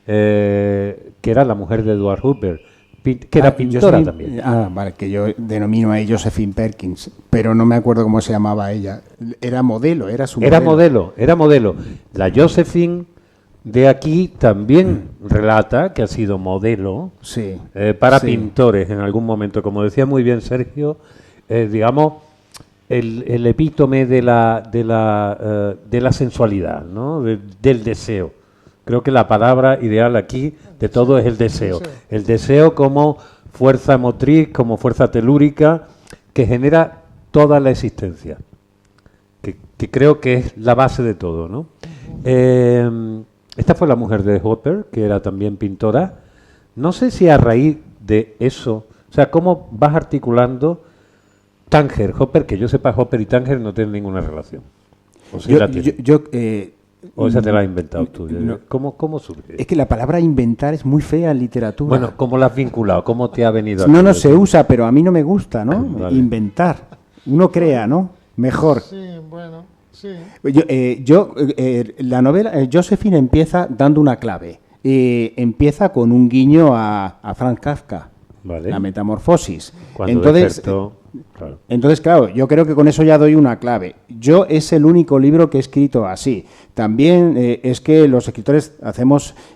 que era la mujer de Edward Hopper, que era pintora también. Vale, que yo denomino a Josephine Perkins, pero no me acuerdo cómo se llamaba ella. Era modelo, era su modelo. Era modelo. La Josephine de aquí también relata que ha sido modelo para pintores en algún momento. Como decía muy bien Sergio, digamos, el epítome de la sensualidad, ¿no? Del deseo. Creo que la palabra ideal aquí de todo es el deseo. El deseo como fuerza motriz, como fuerza telúrica, que genera toda la existencia. Que creo que es la base de todo, ¿no? Esta fue la mujer de Hopper, que era también pintora. No sé si a raíz de eso, o sea, cómo vas articulando Tánger, Hopper, que yo sepa, Hopper y Tánger no tienen ninguna relación. O sí la tienen. ¿O esa te la has inventado tú? No. ¿Cómo surge? Es que la palabra inventar es muy fea en literatura. Bueno, ¿cómo la has vinculado? ¿Cómo te ha venido? No se usa, pero a mí no me gusta, ¿no? Vale. Inventar. Uno crea, ¿no? Mejor. Sí, bueno, sí. La novela, Josephine empieza dando una clave. Empieza con un guiño a Franz Kafka, vale. La metamorfosis. Cuando despertó, claro. Entonces, claro, yo creo que con eso ya doy una clave. Yo es el único libro que he escrito así. También es que los escritores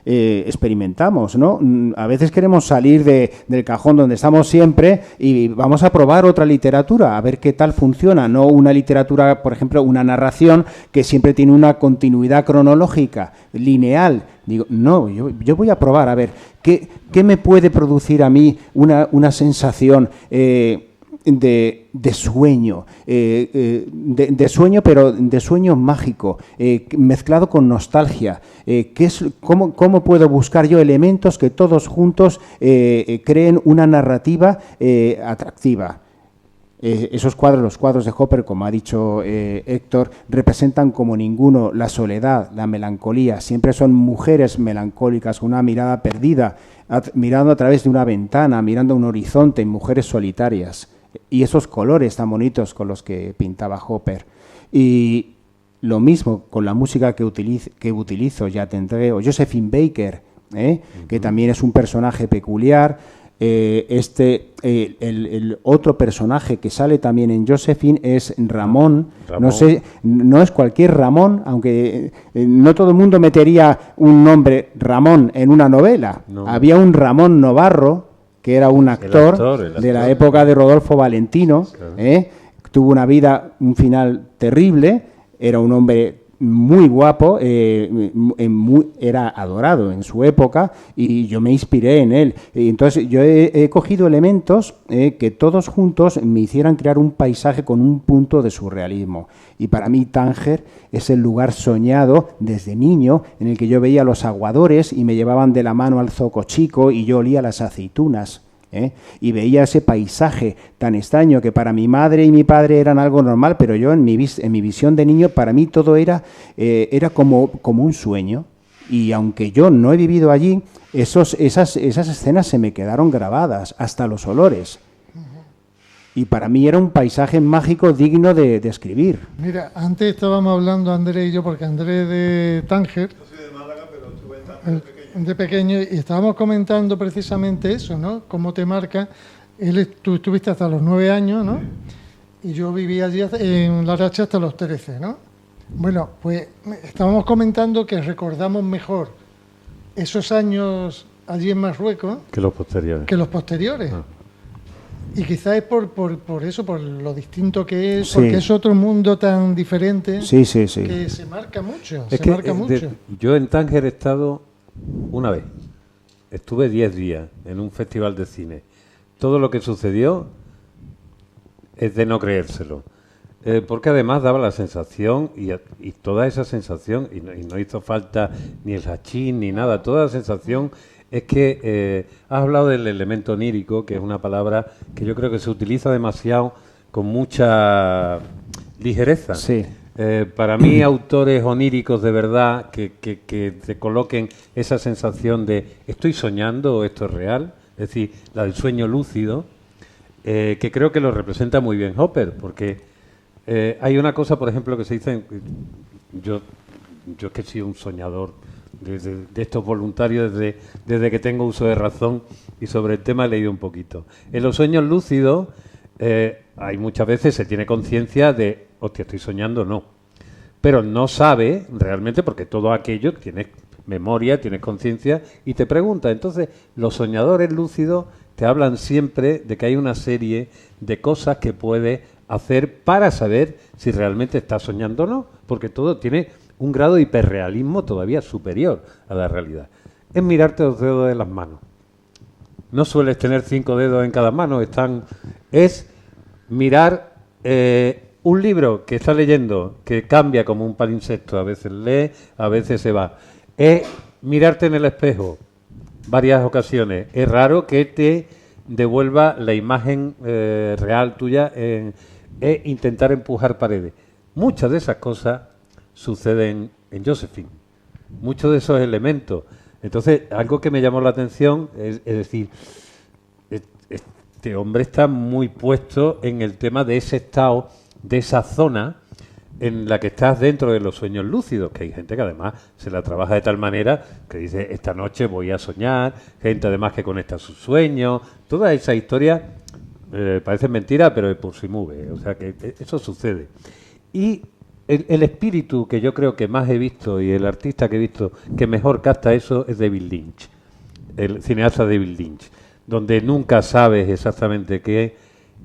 experimentamos, ¿no? A veces queremos salir del cajón donde estamos siempre y vamos a probar otra literatura, a ver qué tal funciona. No una literatura, por ejemplo, una narración que siempre tiene una continuidad cronológica, lineal. Digo, no, yo voy a probar, a ver, ¿qué me puede producir a mí una sensación de sueño, de sueño, pero de sueño mágico, mezclado con nostalgia? ¿Cómo puedo buscar yo elementos que todos juntos creen una narrativa atractiva? Esos cuadros, los cuadros de Hopper, como ha dicho Héctor, representan como ninguno la soledad, la melancolía. Siempre son mujeres melancólicas, una mirada perdida, mirando a través de una ventana, mirando a un horizonte, mujeres solitarias. Y esos colores tan bonitos con los que pintaba Hopper. Y lo mismo con la música que utilizo, ya tendré, o Josephine Baker, que también es un personaje peculiar. El otro personaje que sale también en Josephine es Ramón. No sé, no es cualquier Ramón, aunque no todo el mundo metería un nombre Ramón en una novela. No. Había un Ramón Novarro, que era un actor de la época de Rodolfo Valentino, claro. Tuvo un final terrible, era un hombre muy guapo, era adorado en su época y yo me inspiré en él. Y entonces yo he cogido elementos que todos juntos me hicieran crear un paisaje con un punto de surrealismo. Y para mí Tánger es el lugar soñado desde niño en el que yo veía a los aguadores y me llevaban de la mano al zoco chico y yo olía las aceitunas. Y veía ese paisaje tan extraño que para mi madre y mi padre eran algo normal, pero yo en mi visión de niño, para mí todo era como un sueño. Y aunque yo no he vivido allí, esas escenas se me quedaron grabadas, hasta los olores. Y para mí era un paisaje mágico digno de escribir. Mira, antes estábamos hablando Andrés y yo, porque Andrés de Tánger. Yo soy de Málaga, pero estuve en Tánger de pequeño, y estábamos comentando precisamente eso, ¿no? Cómo te marca. Tú estuviste hasta los 9 años, ¿no? Y yo viví allí en La Racha hasta los 13, ¿no? Bueno, pues estábamos comentando que recordamos mejor esos años allí en Marruecos que los posteriores. Y quizás es por eso, por lo distinto que es, porque es otro mundo tan diferente que se marca mucho. Yo en Tánger he estado una vez, estuve 10 días en un festival de cine. Todo lo que sucedió es de no creérselo. Porque además daba la sensación, y toda esa sensación, y no hizo falta ni el hachís ni nada, toda la sensación es que has hablado del elemento onírico, que es una palabra que yo creo que se utiliza demasiado con mucha ligereza. Sí. Para mí, autores oníricos de verdad que te coloquen esa sensación de estoy soñando o esto es real, es decir, la del sueño lúcido, que creo que lo representa muy bien Hopper, porque hay una cosa, por ejemplo, que se dice, yo es que he sido un soñador de estos voluntarios desde que tengo uso de razón, y sobre el tema he leído un poquito. En los sueños lúcidos hay muchas veces se tiene conciencia de, hostia, estoy soñando, no. Pero no sabe realmente, porque todo aquello, tienes memoria, tienes conciencia, y te pregunta. Entonces, los soñadores lúcidos te hablan siempre de que hay una serie de cosas que puedes hacer para saber si realmente estás soñando o no, porque todo tiene un grado de hiperrealismo todavía superior a la realidad. Es mirarte los dedos de las manos. No sueles tener 5 dedos en cada mano, es mirar un libro que estás leyendo, que cambia como un palimpsesto, a veces lee, a veces se va. Es mirarte en el espejo varias ocasiones. Es raro que te devuelva la imagen real tuya, es intentar empujar paredes. Muchas de esas cosas suceden en Josephine, muchos de esos elementos. Entonces, algo que me llamó la atención es decir, este hombre está muy puesto en el tema de ese estado, de esa zona en la que estás dentro de los sueños lúcidos, que hay gente que además se la trabaja de tal manera que dice, esta noche voy a soñar, gente además que conecta sus sueños, toda esa historia parece mentira, pero por si mueve, o sea que eso sucede. Y el espíritu que yo creo que más he visto y el artista que he visto que mejor capta eso es David Lynch, el cineasta David Lynch, donde nunca sabes exactamente qué es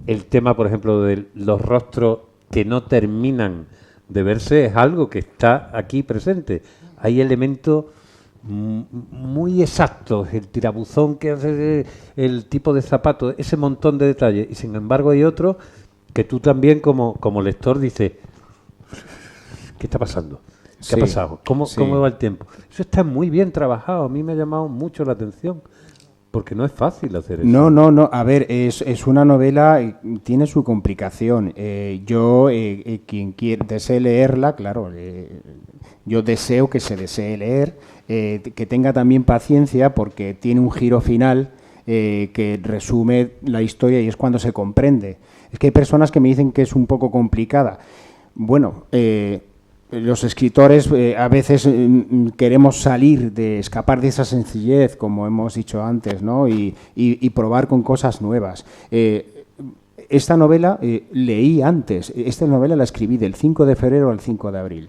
el tema, por ejemplo, de los rostros que no terminan de verse, es algo que está aquí presente. Hay elementos muy exactos, el tirabuzón que hace, el tipo de zapato, ese montón de detalles, y sin embargo hay otros que tú también como lector dices, ¿qué está pasando? ¿Qué ha pasado? ¿Cómo va el tiempo? Eso está muy bien trabajado, a mí me ha llamado mucho la atención, porque no es fácil hacer eso. No, a ver, es una novela, tiene su complicación. Yo, quien desee leerla, claro, yo deseo que se desee leer, que tenga también paciencia porque tiene un giro final que resume la historia y es cuando se comprende. Es que hay personas que me dicen que es un poco complicada. Bueno, los escritores a veces queremos salir, escapar de esa sencillez, como hemos dicho antes, ¿no? Y probar con cosas nuevas. Esta novela leí antes. Esta novela la escribí del 5 de febrero al 5 de abril,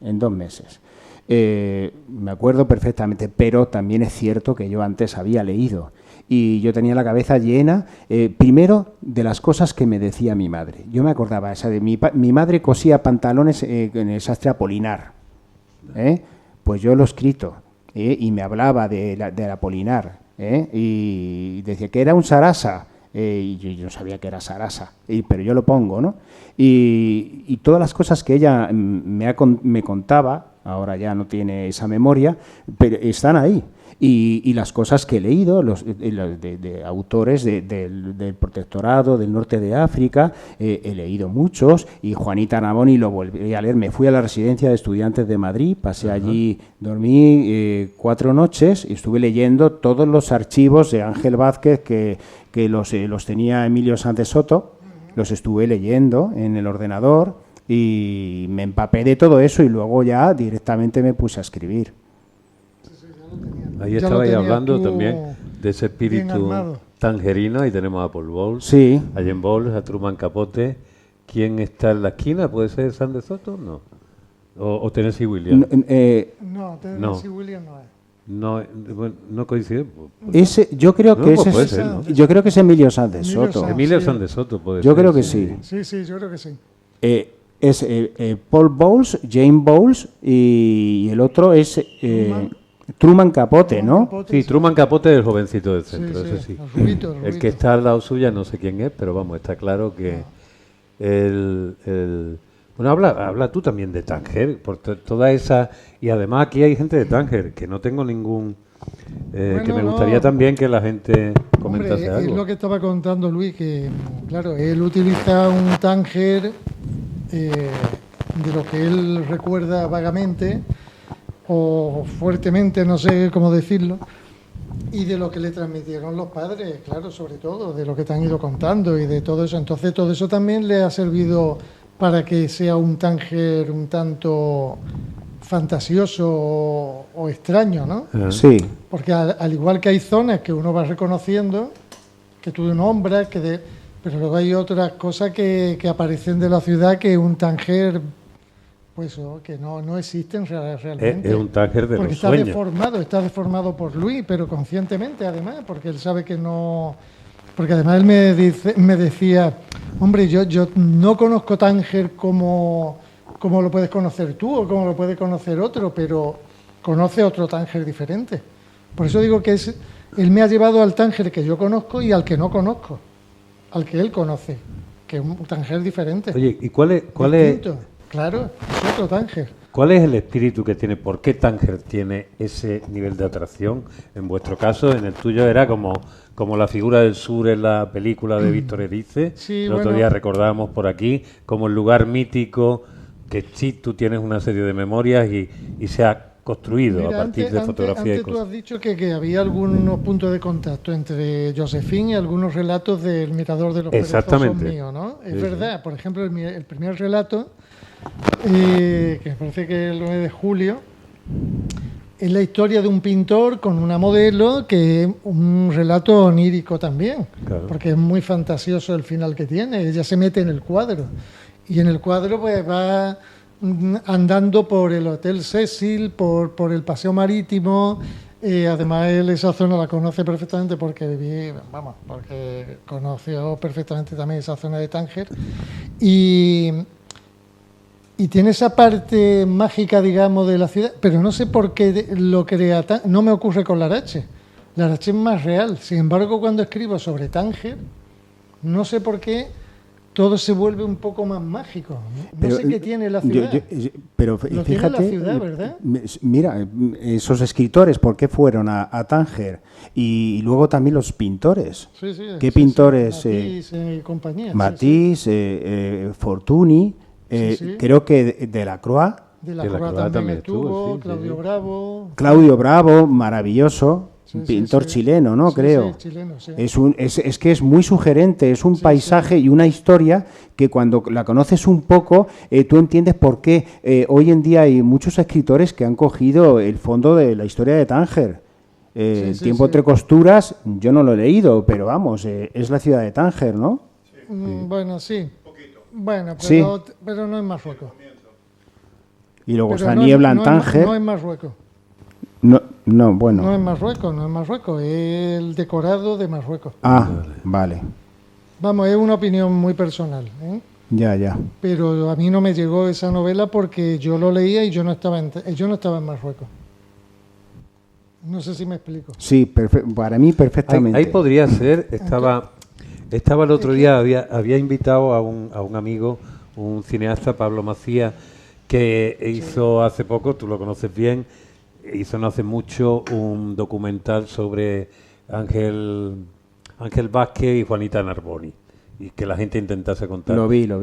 en 2 meses. Me acuerdo perfectamente, pero también es cierto que yo antes había leído. Y yo tenía la cabeza llena, primero, de las cosas que me decía mi madre. Yo me acordaba, mi madre cosía pantalones en el sastre Apolinar. Pues yo lo he escrito, y me hablaba del Apolinar, y decía que era un sarasa. Y yo no sabía que era sarasa, pero yo lo pongo, ¿no? Y todas las cosas que ella me contaba, ahora ya no tiene esa memoria, pero están ahí. Y las cosas que he leído, de autores del protectorado, del norte de África, he leído muchos, y Juanita Navoni lo volví a leer. Me fui a la residencia de estudiantes de Madrid, pasé allí, dormí 4 noches y estuve leyendo todos los archivos de Ángel Vázquez que los tenía Emilio Sánchez Soto, los estuve leyendo en el ordenador y me empapé de todo eso y luego ya directamente me puse a escribir. Ahí estabais hablando también de ese espíritu tangerino, y tenemos a Paul Bowles, sí, a Jane Bowles, a Truman Capote. ¿Quién está en la esquina? ¿Puede ser Sánchez Soto? No. ¿O Tennessee Williams? No, Tennessee Williams no es. No, bueno, no coincide. Yo creo que pues ese puede es, ser, ¿no? yo creo que es Emilio Sánchez Soto. Emilio Sánchez Soto puede ser. Yo creo que sí. Sí, yo creo que sí. Es Paul Bowles, Jane Bowles, y el otro es Truman Capote, ¿no? Capote, Sí, Truman Capote es el jovencito del centro, sí, ese sí. el rubito, el El rubito. que está al lado suya no sé quién es, pero vamos, está claro que bueno, habla tú también de Tánger, por toda esa... Y además aquí hay gente de Tánger, que no tengo ningún... que Bueno, me no. gustaría también que la gente comentase Hombre, es algo. lo que estaba contando Luis, que claro, él utiliza un Tánger de lo que él recuerda vagamente o fuertemente, no sé cómo decirlo, y de lo que le transmitieron los padres, claro, sobre todo, de lo que te han ido contando y de todo eso. Entonces todo eso también le ha servido para que sea un Tánger un tanto fantasioso o extraño, ¿no? Ah. Sí. Porque al igual que hay zonas que uno va reconociendo, que tú nombras, pero luego hay otras cosas que aparecen de la ciudad que un Tánger, pues que no existen realmente. Es un Tánger de porque los está sueños. está deformado por Luis, pero conscientemente además, porque él sabe que no... Porque además él me decía, hombre, yo no conozco Tánger como lo puedes conocer tú o como lo puede conocer otro, pero conoce otro Tánger diferente. Por eso digo que él me ha llevado al Tánger que yo conozco y al que no conozco, al que él conoce, que es un Tánger diferente. Oye, ¿y cuál es Distinto. Claro, es otro Tánger. ¿Cuál es el espíritu que tiene? ¿Por qué Tánger tiene ese nivel de atracción? En vuestro caso, en el tuyo era como la figura del sur en la película de Víctor Erice. Sí, el otro bueno. día recordábamos por aquí como el lugar mítico que sí, tú tienes una serie de memorias y se ha construido Mira, a partir de fotografía y antes tú cosas. has dicho que había algunos puntos de contacto entre Josefín y algunos relatos del Mirador de los Perezosos Exactamente. míos, ¿no? Es Sí, verdad, por ejemplo, el primer relato, que me parece que es el 9 de julio, es la historia de un pintor con una modelo, que es un relato onírico también, Claro. porque es muy fantasioso el final que tiene. Ella se mete en el cuadro y en el cuadro pues va andando por el Hotel Cecil, por el Paseo Marítimo. Además él esa zona la conoce perfectamente porque porque conoció perfectamente también esa zona de Tánger y tiene esa parte mágica, digamos, de la ciudad, pero no sé por qué lo crea no me ocurre con Larache. Larache es más real. Sin embargo, cuando escribo sobre Tánger, no sé por qué todo se vuelve un poco más mágico. No sé qué tiene la ciudad. Pero Lo tiene fíjate, la ciudad, ¿verdad? Mira, esos escritores, ¿por qué fueron a Tánger? Y luego también los pintores. Sí, sí, ¿Qué sí, pintores? sí. Matisse y compañía. Matisse, Fortuny, Sí. creo que Delacroix. De la Delacroix Croix también también estuvo, estuvo, sí, Claudio sí. Bravo. Claudio Bravo, maravilloso, Sí, un sí, pintor sí. chileno, ¿no? Sí, Creo. sí, chileno, sí. Es que es muy sugerente, es un Sí, paisaje sí. y una historia que cuando la conoces un poco, tú entiendes por qué hoy en día hay muchos escritores que han cogido el fondo de la historia de Tánger. Sí, sí, Tiempo sí. entre costuras, yo no lo he leído, pero vamos, es la ciudad de Tánger, ¿no? Bueno, sí. Bueno, Sí. pero no es Marruecos. Y luego Pero está no es- Niebla en no es- Tánger. No es Marruecos. No, bueno. No es Marruecos, es el decorado de Marruecos. Ah, vale. Vamos, es una opinión muy personal, ¿eh? Ya. Pero a mí no me llegó esa novela porque yo lo leía y yo no estaba en Marruecos. No sé si me explico. Sí, para mí perfectamente. Ahí podría ser, estaba el otro día, había invitado a un amigo, un cineasta, Pablo Macías, que hizo hace poco, tú lo conoces bien, hizo no hace mucho un documental sobre Ángel Vázquez y Juanita Narboni, y que la gente intentase contar. Lo vi. Lo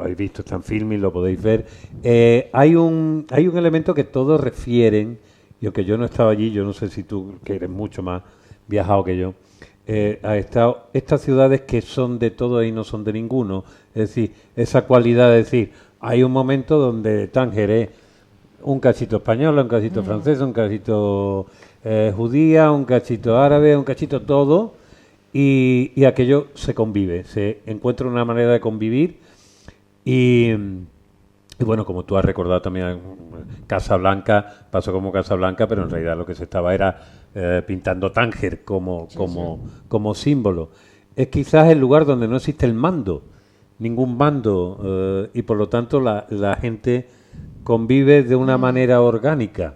habéis visto, está en Filmin, lo podéis ver. Hay un elemento que todos refieren, y aunque yo no estaba allí, yo no sé si tú, que eres mucho más viajado que yo, has estado, estas ciudades que son de todo y no son de ninguno, es decir, esa cualidad de decir, hay un momento donde Tánger es un cachito español, un cachito francés, un cachito judía, un cachito árabe, un cachito todo, y aquello se convive, se encuentra una manera de convivir y bueno, como tú has recordado también, Casablanca pasó como Casablanca, pero en realidad lo que se estaba era pintando Tánger como símbolo. Es quizás el lugar donde no existe el mando, ningún mando, y por lo tanto la gente convive de una manera orgánica.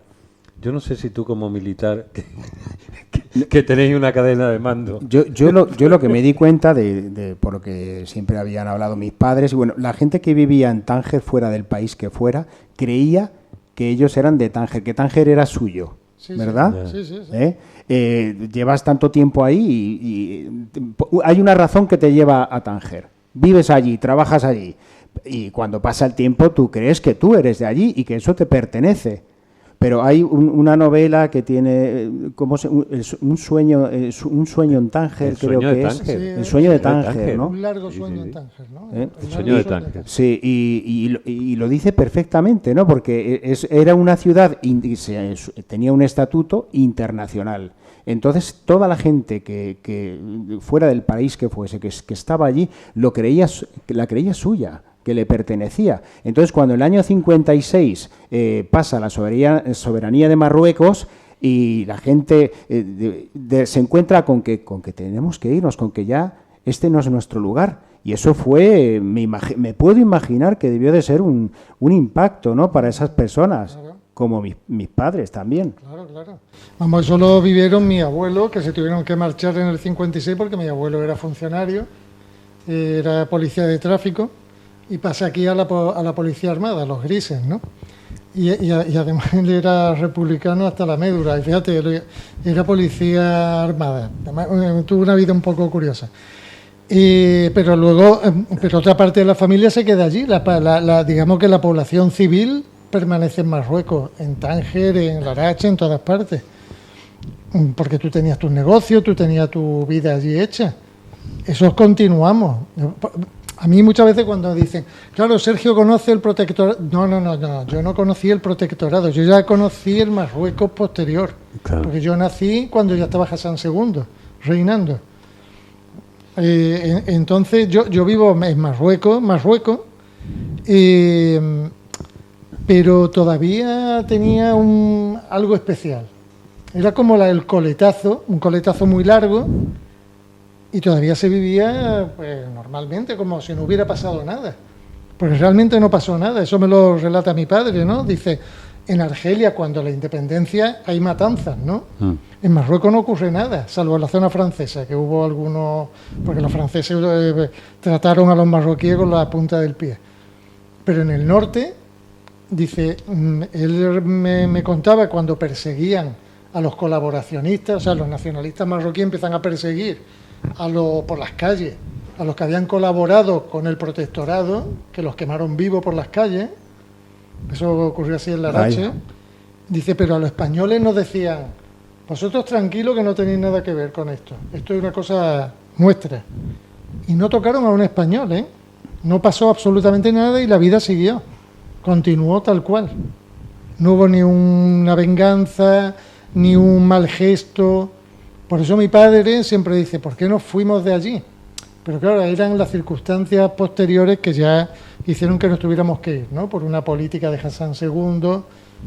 Yo no sé si tú como militar, que tenéis una cadena de mando. Yo lo que me di cuenta por lo que siempre habían hablado mis padres, y bueno, la gente que vivía en Tánger, fuera del país que fuera, creía que ellos eran de Tánger, que Tánger era suyo, Sí, ¿verdad? Sí, sí, sí. Llevas tanto tiempo ahí y hay una razón que te lleva a Tánger. Vives allí, trabajas allí, y cuando pasa el tiempo tú crees que tú eres de allí y que eso te pertenece. Pero hay una novela que tiene un sueño en Tánger, El creo sueño de que es. Tánger. Sí, El sueño de Tánger. Tánger, ¿no? Un largo Sí, sueño sí, en sí. Tánger, ¿no? ¿Eh? El Un sueño largo de Tánger. Sí, y lo dice perfectamente, ¿no? Porque era una ciudad, tenía un estatuto internacional. Entonces, toda la gente que fuera del país que fuese, que estaba allí, la creía suya, que le pertenecía. Entonces, cuando en el año 56 pasa la soberanía de Marruecos y la gente se encuentra con que tenemos que irnos, con que ya este no es nuestro lugar. Y eso fue, me puedo imaginar que debió de ser un impacto, ¿no?, para esas personas, Claro. como mis padres también. Claro, claro. Vamos, eso lo vivieron mi abuelo, que se tuvieron que marchar en el 56 porque mi abuelo era funcionario, era policía de tráfico, y pasa aquí a la policía armada, los grises, ¿no? Y además él era republicano hasta la médula, y fíjate, él era policía armada. Además, tuvo una vida un poco curiosa. Pero luego, pero otra parte de la familia se queda allí. Digamos que la población civil permanece en Marruecos, en Tánger, en Larache, en todas partes. Porque tú tenías tus negocios, tú tenías tu vida allí hecha. Eso continuamos. A mí muchas veces cuando dicen, claro, Sergio conoce el protectorado. No, yo no conocí el protectorado, yo ya conocí el Marruecos posterior. Claro. Porque yo nací cuando ya estaba Hassan II reinando. Entonces yo vivo en Marruecos, pero todavía tenía algo especial. Era como el coletazo, un coletazo muy largo, y todavía se vivía pues, normalmente, como si no hubiera pasado nada. Porque realmente no pasó nada, eso me lo relata mi padre, ¿no? Dice, en Argelia, cuando la independencia, hay matanzas, ¿no? En Marruecos no ocurre nada, salvo en la zona francesa, que hubo algunos... Porque los franceses trataron a los marroquíes con la punta del pie. Pero en el norte, dice, él me contaba cuando perseguían a los colaboracionistas, o sea, los nacionalistas marroquíes empiezan a perseguir por las calles a los que habían colaborado con el protectorado, que los quemaron vivos por las calles. Eso ocurrió así en Larache. Ay. Dice, pero a los españoles nos decían, vosotros tranquilos que no tenéis nada que ver con esto. Esto es una cosa nuestra. Y no tocaron a un español, ¿eh? No pasó absolutamente nada y la vida siguió. Continuó tal cual. No hubo ni una venganza, ni un mal gesto. Por eso mi padre siempre dice, ¿por qué nos fuimos de allí? Pero claro, eran las circunstancias posteriores que ya hicieron que nos tuviéramos que ir, ¿no? Por una política de Hassan II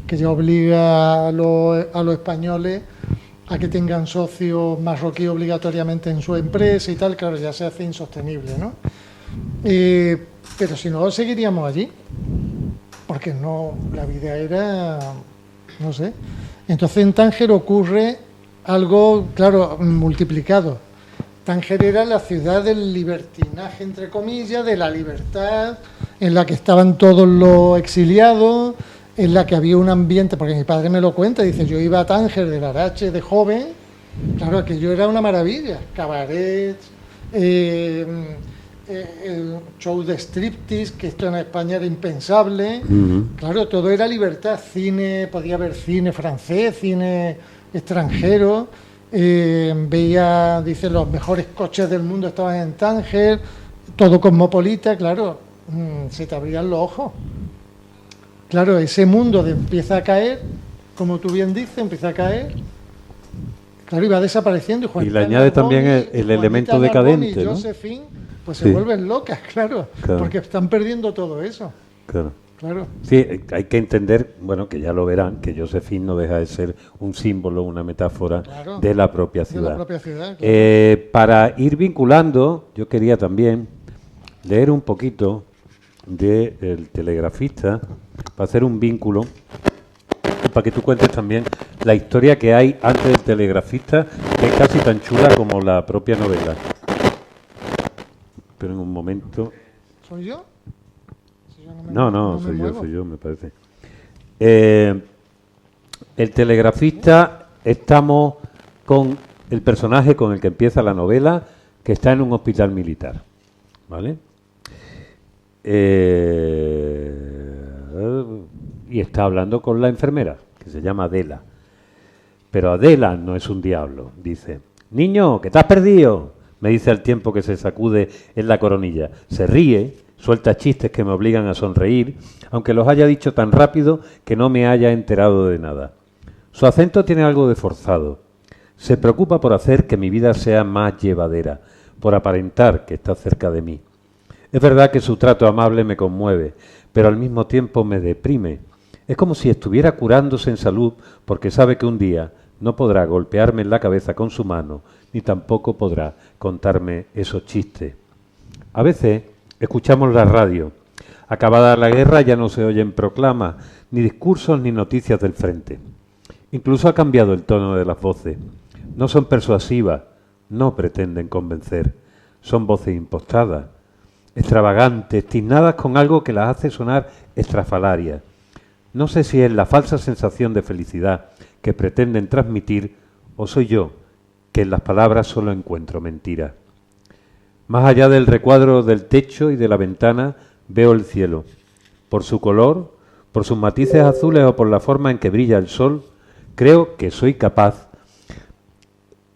que ya obliga a los españoles a que tengan socios marroquíes obligatoriamente en su empresa y tal. Claro, ya se hace insostenible, ¿no? Pero si no, seguiríamos allí, porque no, la vida era, no sé. Entonces en Tánger ocurre algo, claro, multiplicado. Tánger era la ciudad del libertinaje, entre comillas, de la libertad, en la que estaban todos los exiliados, en la que había un ambiente, porque mi padre me lo cuenta, dice, yo iba a Tánger de Larache de joven, claro, aquello era una maravilla, cabarets, show de striptease, que esto en España era impensable, claro, todo era libertad, cine, podía haber cine francés, cine extranjero, veía, dice, los mejores coches del mundo estaban en Tánger, todo cosmopolita, claro, se te abrían los ojos. Claro, ese mundo empieza a caer, como tú bien dices, empieza a caer, claro, y va desapareciendo. Y le añade también el elemento decadente, y ¿no? Josephine, pues Sí. se vuelven locas, claro, Claro. porque están perdiendo todo eso, Claro. claro. Sí, hay que entender, bueno, que ya lo verán, que Josephine no deja de ser un símbolo, una metáfora Claro, de la propia de ciudad. la propia ciudad, claro. Para ir vinculando, yo quería también leer un poquito del Telegrafista, para hacer un vínculo, para que tú cuentes también la historia que hay antes del telegrafista, que es casi tan chula como la propia novela. Pero en un momento... ¿Soy yo? Si yo No, me soy muevo. yo, me parece. El telegrafista, estamos con el personaje con el que empieza la novela, que está en un hospital militar, ¿vale? Y está hablando con la enfermera, que se llama Adela. Pero Adela no es un diablo, dice. Niño, que te has perdido, me dice al tiempo que se sacude en la coronilla. Se ríe, suelta chistes que me obligan a sonreír, aunque los haya dicho tan rápido que no me haya enterado de nada. Su acento tiene algo de forzado. Se preocupa por hacer que mi vida sea más llevadera, por aparentar que está cerca de mí. Es verdad que su trato amable me conmueve, pero al mismo tiempo me deprime. Es como si estuviera curándose en salud porque sabe que un día no podrá golpearme en la cabeza con su mano, ni tampoco podrá contarme esos chistes. A veces escuchamos la radio. Acabada la guerra ya no se oyen proclamas, ni discursos ni noticias del frente. Incluso ha cambiado el tono de las voces. No son persuasivas, no pretenden convencer. Son voces impostadas, extravagantes, tiznadas con algo que las hace sonar estrafalarias. No sé si es la falsa sensación de felicidad que pretenden transmitir o soy yo, que en las palabras solo encuentro mentiras. Más allá del recuadro del techo y de la ventana veo el cielo. Por su color, por sus matices azules o por la forma en que brilla el sol, creo que soy capaz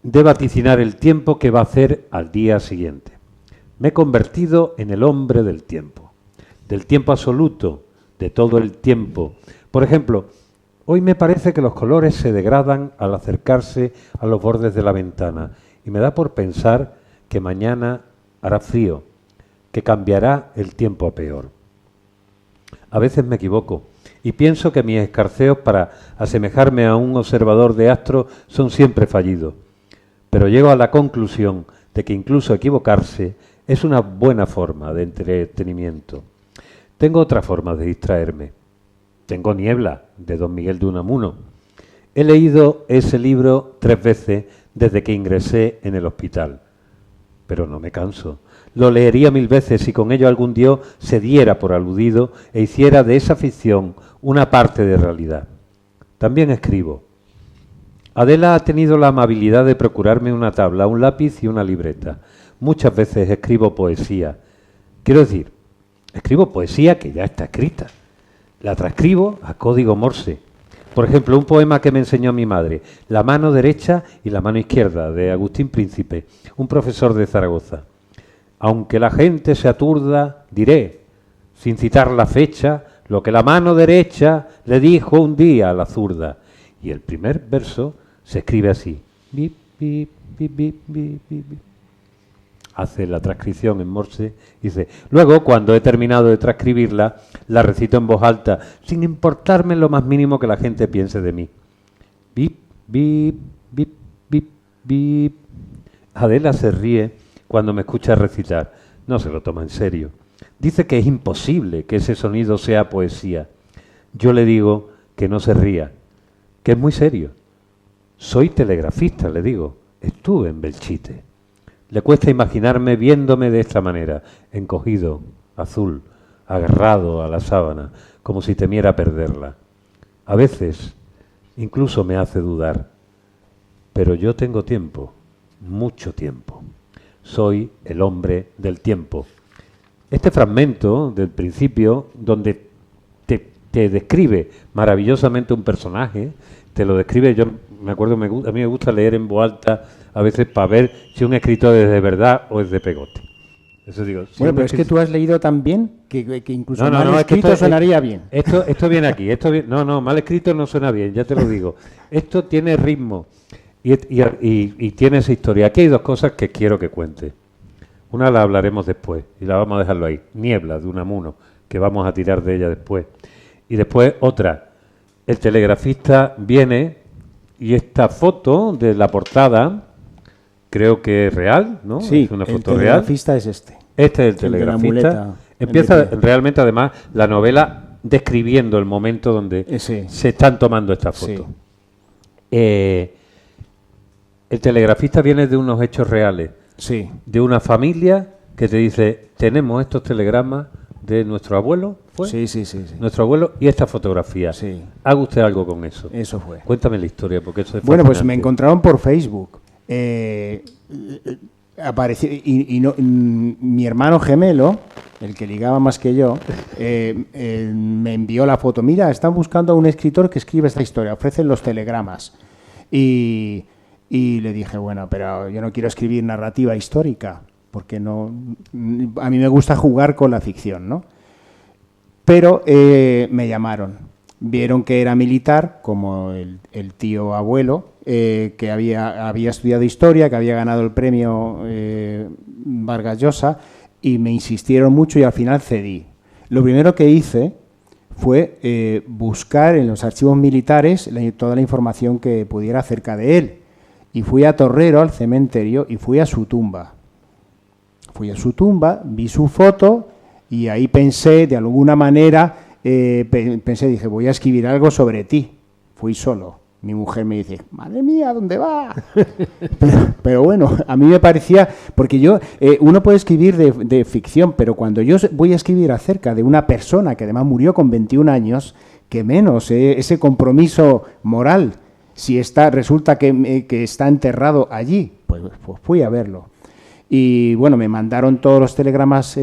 de vaticinar el tiempo que va a hacer al día siguiente. Me he convertido en el hombre del tiempo absoluto, de todo el tiempo. Por ejemplo, hoy me parece que los colores se degradan al acercarse a los bordes de la ventana y me da por pensar que mañana hará frío, que cambiará el tiempo a peor. A veces me equivoco y pienso que mis escarceos para asemejarme a un observador de astros son siempre fallidos, pero llego a la conclusión de que incluso equivocarse es una buena forma de entretenimiento. Tengo otra forma de distraerme. Tengo Niebla, de don Miguel de Unamuno. He leído ese libro 3 veces desde que ingresé en el hospital, pero no me canso. Lo leería 1000 veces si con ello algún dios se diera por aludido e hiciera de esa ficción una parte de realidad. También escribo. Adela ha tenido la amabilidad de procurarme una tabla, un lápiz y una libreta. Muchas veces escribo poesía. Quiero decir, escribo poesía que ya está escrita. La transcribo a código Morse. Por ejemplo, un poema que me enseñó mi madre, La mano derecha y la mano izquierda, de Agustín Príncipe, un profesor de Zaragoza. Aunque la gente se aturda, diré, sin citar la fecha, lo que la mano derecha le dijo un día a la zurda. Y el primer verso se escribe así. Bip, bip, bip, bip, bip, bip, bip. Hace la transcripción en Morse, dice, luego cuando he terminado de transcribirla, la recito en voz alta, sin importarme en lo más mínimo que la gente piense de mí. Bip, bip, bip, bip, bip. Adela se ríe cuando me escucha recitar, no se lo toma en serio. Dice que es imposible que ese sonido sea poesía. Yo le digo que no se ría, que es muy serio. Soy telegrafista, le digo, estuve en Belchite. Le cuesta imaginarme viéndome de esta manera, encogido, azul, agarrado a la sábana, como si temiera perderla. A veces, incluso me hace dudar. Pero yo tengo tiempo, mucho tiempo. Soy el hombre del tiempo. Este fragmento del principio, donde te describe maravillosamente un personaje, te lo describe, yo me acuerdo, a mí me gusta leer en voz alta a veces para ver si un escritor es de verdad o es de pegote. Eso digo. Si bueno, pero es que tú has leído tan bien que incluso mal es que escrito sonaría bien. Esto viene aquí. No, mal escrito no suena bien, ya te lo digo. Esto tiene ritmo y tiene esa historia. Aquí hay 2 cosas que quiero que cuente. Una la hablaremos después y la vamos a dejarlo ahí. Niebla, de Unamuno, que vamos a tirar de ella después. Y después otra. El telegrafista viene y esta foto de la portada creo que es real, ¿no? Sí, es una foto el real. telegrafista es este. Este es el de la telegrafista. muleta Empieza en realmente, además, la novela describiendo el momento donde Sí. se están tomando estas fotos. Sí. El telegrafista viene de unos hechos reales, Sí. de una familia que te dice, tenemos estos telegramas de nuestro abuelo, ¿fue? Sí. Nuestro abuelo y esta fotografía. Sí. ¿Haga usted algo con eso? Eso fue. Cuéntame la historia, porque eso es Bueno, pues me fascinante. encontraron por Facebook. Apareció, mi hermano gemelo, el que ligaba más que yo, me envió la foto. Mira, están buscando a un escritor que escribe esta historia, ofrecen los telegramas. Y le dije, bueno, pero yo no quiero escribir narrativa histórica, porque no, a mí me gusta jugar con la ficción, ¿no? Pero me llamaron. Vieron que era militar, como el tío abuelo, que había estudiado historia, que había ganado el premio Vargas Llosa, y me insistieron mucho y al final cedí. Lo primero que hice fue buscar en los archivos militares toda la información que pudiera acerca de él. Y fui a Torrero, al cementerio, y fui a su tumba. Fui a su tumba, vi su foto y ahí pensé, de alguna manera, dije, voy a escribir algo sobre ti. Fui solo. Mi mujer me dice, madre mía, ¿dónde va? pero bueno, a mí me parecía, porque uno puede escribir de ficción, pero cuando yo voy a escribir acerca de una persona que además murió con 21 años, que menos ese compromiso moral, si resulta que está enterrado allí, pues fui a verlo. Y bueno, me mandaron todos los telegramas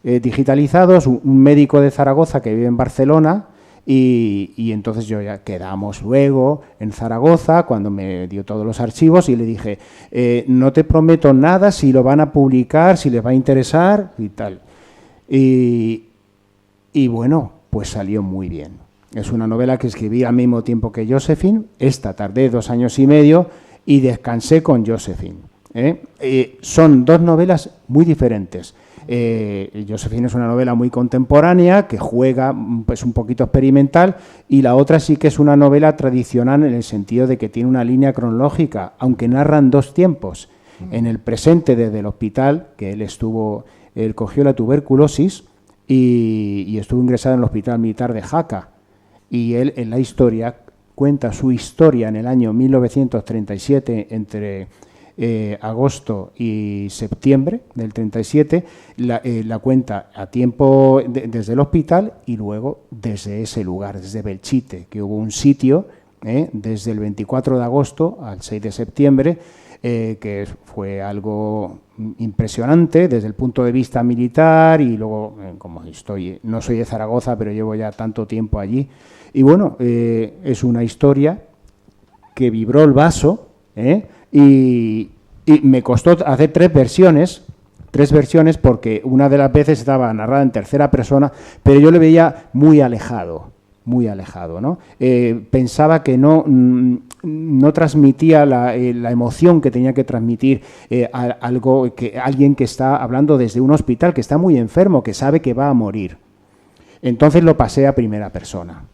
digitalizados, un médico de Zaragoza que vive en Barcelona, y entonces yo ya quedamos luego en Zaragoza cuando me dio todos los archivos y le dije, no te prometo nada si lo van a publicar, si les va a interesar y tal. Y bueno, pues salió muy bien. Es una novela que escribí al mismo tiempo que Josephine. Esta tardé 2 años y medio y descansé con Josephine. Son 2 novelas muy diferentes. Josephine es una novela muy contemporánea que juega pues un poquito experimental, y la otra sí que es una novela tradicional en el sentido de que tiene una línea cronológica, aunque narran 2 tiempos. En el presente, desde el hospital, que él cogió la tuberculosis y estuvo ingresado en el Hospital Militar de Jaca, y él en la historia cuenta su historia en el año 1937 entre agosto y septiembre del 37, la cuenta a tiempo desde el hospital y luego desde ese lugar, desde Belchite, que hubo un sitio desde el 24 de agosto al 6 de septiembre, que fue algo impresionante desde el punto de vista militar, y luego, como no soy de Zaragoza, pero llevo ya tanto tiempo allí, y bueno, es una historia que vibró el vaso, y me costó hacer 3 versiones, porque una de las veces estaba narrada en tercera persona, pero yo le veía muy alejado, ¿no? Pensaba que no transmitía la emoción que tenía que transmitir alguien que está hablando desde un hospital, que está muy enfermo, que sabe que va a morir. Entonces lo pasé a primera persona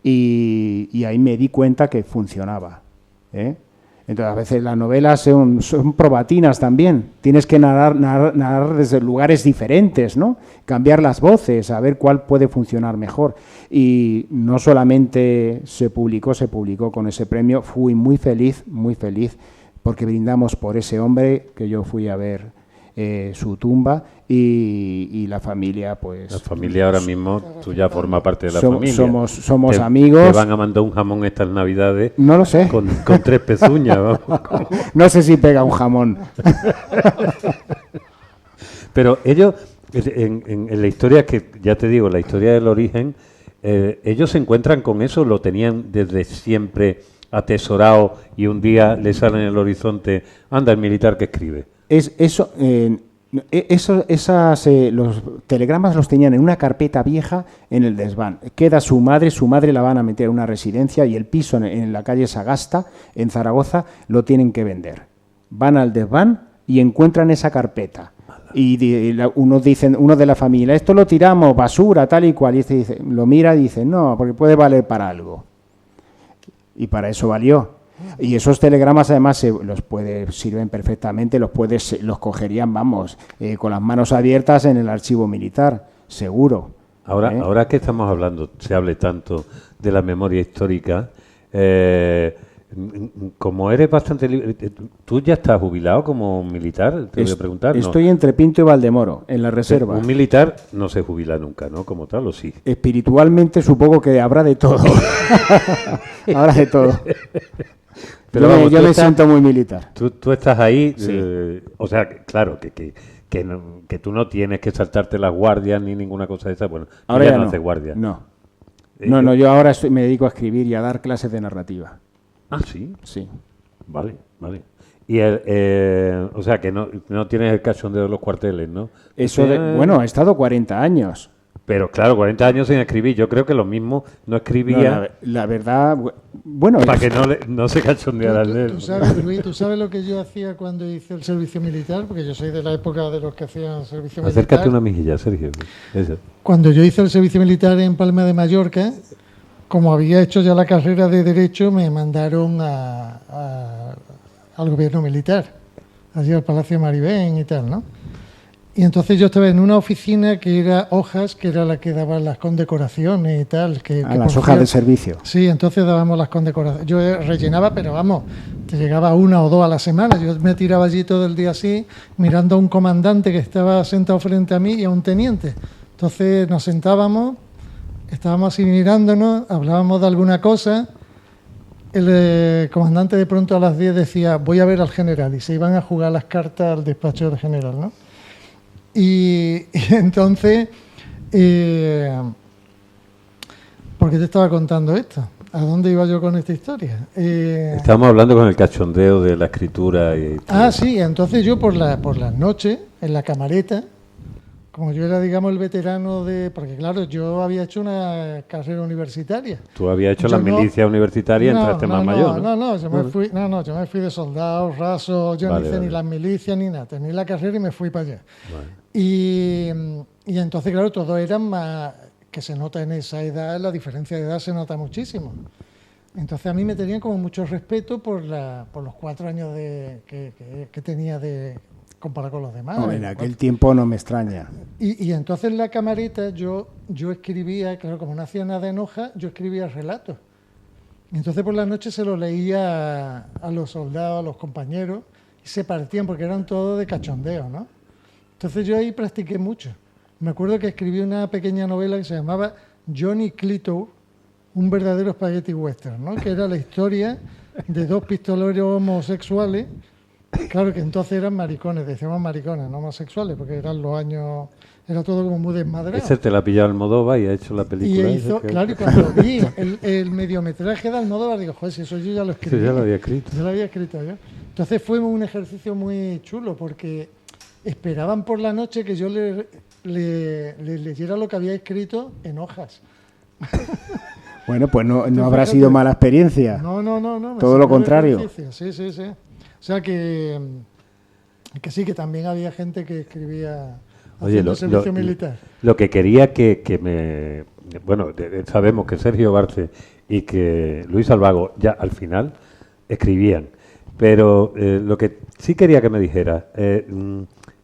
y ahí me di cuenta que funcionaba, Entonces, a veces las novelas son probatinas también. Tienes que narrar desde lugares diferentes, ¿no? Cambiar las voces, a ver cuál puede funcionar mejor. Y no solamente se publicó con ese premio. Fui muy feliz, porque brindamos por ese hombre, que yo fui a ver su tumba, y la familia, pues... La familia ahora mismo, tú ya formas parte de la familia. Somos amigos. Te van a mandar un jamón estas Navidades. No lo sé. Con 3 pezuñas, vamos. No sé si pega un jamón. Pero ellos, en la historia, que ya te digo, la historia del origen, ellos se encuentran con eso, lo tenían desde siempre atesorado, y un día le sale en el horizonte, anda, el militar que escribe. Los telegramas los tenían en una carpeta vieja en el desván. Queda su madre la van a meter en una residencia, y el piso en la calle Sagasta, en Zaragoza, lo tienen que vender. Van al desván y encuentran esa carpeta. Y uno de la familia, esto lo tiramos, basura, tal y cual. Y este dice, lo mira y dice, no, porque puede valer para algo. Y para eso valió. Y esos telegramas además sirven perfectamente, los cogerían, con las manos abiertas en el archivo militar, seguro. Ahora que estamos hablando, se hable tanto de la memoria histórica, Como eres bastante libre, ¿tú ya estás jubilado como militar? Te voy a preguntar. ¿No? Estoy entre Pinto y Valdemoro, en la reserva. Un militar no se jubila nunca, ¿no? Como tal, ¿o sí? Espiritualmente supongo que habrá de todo. Habrá de todo. Pero yo vamos, me tú estás- siento muy militar. Tú estás ahí, Sí. o sea, claro, que tú no tienes que saltarte las guardias ni ninguna cosa de esa. Bueno, tú Ahora ya ya no no. haces guardia. No. Eh, No, yo ahora me dedico a escribir y a dar clases de narrativa. Ah, sí. Sí. Vale, vale. Y o sea, que no tienes el cachondeo de los cuarteles, ¿no? Bueno, he estado 40 años. Pero claro, 40 años sin escribir. Yo creo que lo mismo no No, escribía la verdad, bueno, para que no se cachondearan de él. Tú sabes, Luis, ¿tú sabes lo que yo hacía cuando hice el servicio militar? Porque yo soy de la época de los que hacían servicio Acércate una militar. mejilla, Sergio. Eso. Cuando yo hice el servicio militar en Palma de Mallorca, como había hecho ya la carrera de Derecho, me mandaron al gobierno militar, allí al Palacio Maribén y tal, ¿no? Y entonces yo estaba en una oficina que era Hojas, que era la que daba las condecoraciones y tal. Que las por hojas de cierto- servicio. Sí, entonces dábamos las condecoraciones. Yo rellenaba, pero vamos, te llegaba una o dos a la semana. Yo me tiraba allí todo el día así, mirando a un comandante que estaba sentado frente a mí y a un teniente. Entonces nos sentábamos, estábamos así mirándonos, hablábamos de alguna cosa. El comandante de pronto a las 10 decía, voy a ver al general, y se iban a jugar las cartas al despacho del general, ¿no? Y entonces, ¿por qué te estaba contando esto? ¿A dónde iba yo con esta historia? Estábamos hablando con el cachondeo de la escritura y Sí, entonces yo por las noches, en la camareta, como yo era, digamos, el veterano de... Porque claro, yo había hecho una carrera universitaria. tú habías hecho Yo la no- milicia universitaria y entraste más mayor, ¿no? yo me fui de soldado, raso, yo Vale, no hice vale. ni las milicias ni nada, terminé la carrera y me fui para allá. Vale. Y entonces, claro, todos eran más, que se nota en esa edad, la diferencia de edad se nota muchísimo. Entonces a mí me tenían como mucho respeto por los 4 años que tenía de comparado con los demás. No, en aquel tiempo no me extraña. Y entonces en la camareta yo escribía, claro, como no hacía nada en hoja, yo escribía relatos. Y entonces por la noche se los leía a los soldados, a los compañeros, y se partían porque eran todos de cachondeo, ¿no? Entonces yo ahí practiqué mucho. Me acuerdo que escribí una pequeña novela que se llamaba Johnny Clito, un verdadero spaghetti western, ¿no? Que era la historia de dos pistoleros homosexuales. Claro que entonces eran maricones, decíamos maricones, no homosexuales, porque eran los años, era todo como muy desmadrado. Ese te la ha pillado Almodóvar y ha hecho la Y película. hizo, esa que- claro, y cuando vi el mediometraje de Almodóvar, digo, joder, si eso yo ya lo escribí. Sí, ya lo había escrito. Ya lo había escrito yo. Entonces fue un ejercicio muy chulo, porque esperaban por la noche que yo le leyera lo que había escrito en hojas. Bueno, pues no Tú habrá fíjate. sido mala experiencia. No. me Todo lo sirvió de contrario. ejercicio. Sí. O sea que sí, que también había gente que escribía Oye, haciendo servicio militar. lo que quería que me... Bueno, sabemos que Sergio Barce y que Luis Alvago ya al final escribían, pero lo que sí quería que me dijera,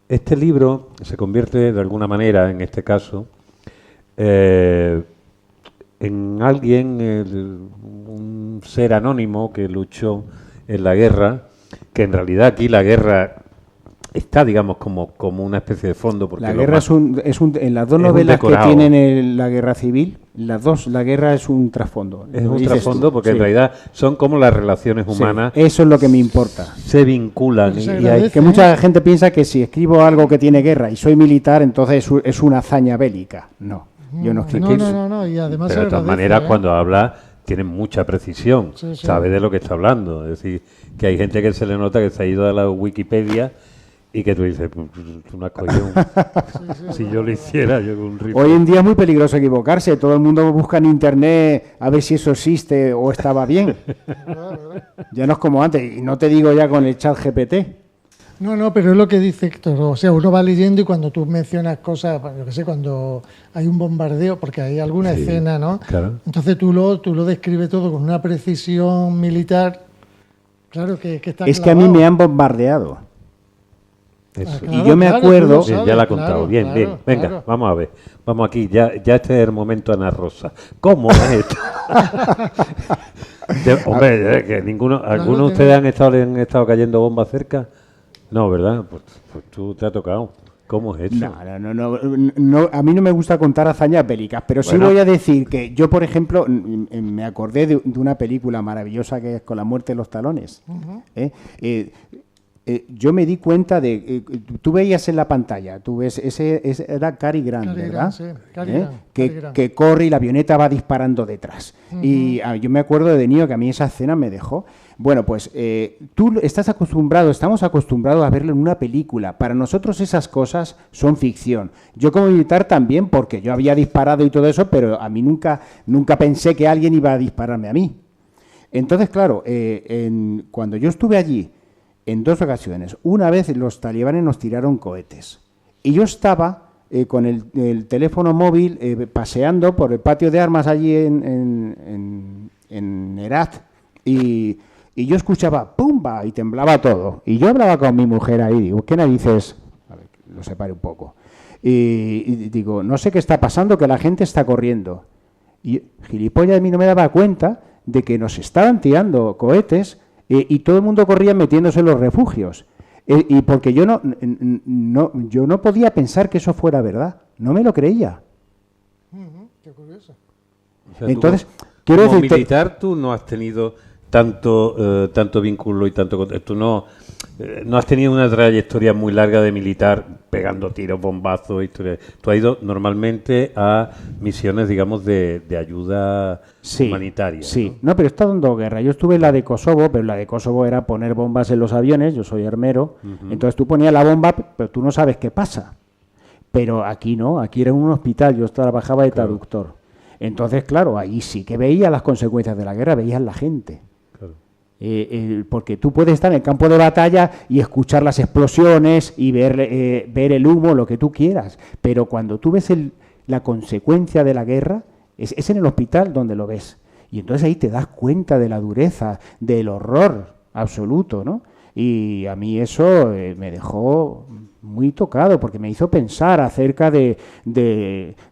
este libro se convierte de alguna manera, en este caso, en alguien, un ser anónimo que luchó en la guerra, que en realidad aquí la guerra está, digamos, como una especie de fondo. Porque La lo guerra más- en las dos es un novelas que decorado. tienen la guerra civil, las dos, la guerra es un trasfondo. es Lo un dices trasfondo tú. porque Sí. en realidad son como las relaciones Sí, humanas eso es lo que me importa. se vinculan Pues y se hay agradece. Que mucha gente piensa que si escribo algo que tiene guerra y soy militar, entonces es una hazaña bélica. No, yo no escribo eso. No, y además pero de se todas agradece, maneras ¿eh? cuando habla tiene mucha precisión, Sí. sabe de lo que está hablando. Es decir, que hay gente que se le nota que se ha ido a la Wikipedia y que tú dices, "Pues, tú no has cogido un-". Si yo lo hiciera, yo con un rifle. Hoy en día es muy peligroso equivocarse. Todo el mundo busca en internet a ver si eso existe o estaba bien. Ya no es como antes. Y no te digo ya con el chat GPT. No, pero es lo que dice Héctor. O sea, uno va leyendo y cuando tú mencionas cosas, yo qué sé, cuando hay un bombardeo, porque hay alguna Sí, escena, ¿no? claro. Entonces tú lo describes todo con una precisión militar. Claro que está Es que a mí clavado. me han bombardeado. Eso. claro, Y yo me claro, acuerdo- tú lo Bien, sabes, ya la ha contado. claro, Bien, claro, bien. Venga, claro. vamos a ver. Vamos aquí. Ya este es el momento Ana Rosa. ¿Cómo es esto? Hombre, que ninguno, ¿alguno de ustedes han estado cayendo bombas cerca? No, ¿verdad? Pues tú te ha tocado. ¿Cómo es eso? No, a mí no me gusta contar hazañas bélicas, pero sí voy a decir que yo, por ejemplo, me acordé de una película maravillosa que es Con la muerte en los talones. Yo me di cuenta de... tú veías en la pantalla, tú ves, ese era Cary Grant, ¿verdad? Sí, Cary Grant, Cary Grant. Que corre y la avioneta va disparando detrás. Y yo me acuerdo de niño que a mí esa escena me dejó. Bueno, pues tú estamos acostumbrados a verlo en una película. Para nosotros esas cosas son ficción. Yo como militar también, porque yo había disparado y todo eso, pero a mí nunca pensé que alguien iba a dispararme a mí. Entonces, claro, cuando yo estuve allí, en 2 ocasiones, una vez los talibanes nos tiraron cohetes. Y yo estaba con el teléfono móvil paseando por el patio de armas allí en Herat y yo escuchaba ¡pumba! Y temblaba todo. Y yo hablaba con mi mujer ahí, digo, ¿qué narices? A ver, lo separe un poco. Y digo, no sé qué está pasando, que la gente está corriendo. Y gilipollas de mí no me daba cuenta de que nos estaban tirando cohetes y todo el mundo corría metiéndose en los refugios. Y porque yo no podía pensar que eso fuera verdad. No me lo creía. Qué curioso. O sea, Entonces, como quiero decirte, militar tú no has tenido tanto vínculo y tanto... Tú no has tenido una trayectoria muy larga de militar pegando tiros, bombazos, historias. Tú has ido normalmente a misiones, digamos, de ayuda humanitaria. Sí, ¿no? Pero he estado en 2 guerras. Yo estuve en la de Kosovo, pero la de Kosovo era poner bombas en los aviones. Yo soy armero. Entonces tú ponías la bomba, pero tú no sabes qué pasa. Pero aquí no, aquí era un hospital. Yo trabajaba de traductor. Entonces, claro, ahí sí que veía las consecuencias de la guerra, veías la gente. Porque tú puedes estar en el campo de batalla y escuchar las explosiones y ver el humo, lo que tú quieras, pero cuando tú ves la consecuencia de la guerra, es en el hospital donde lo ves, y entonces ahí te das cuenta de la dureza, del horror absoluto, ¿no? Y a mí eso me dejó muy tocado, porque me hizo pensar acerca de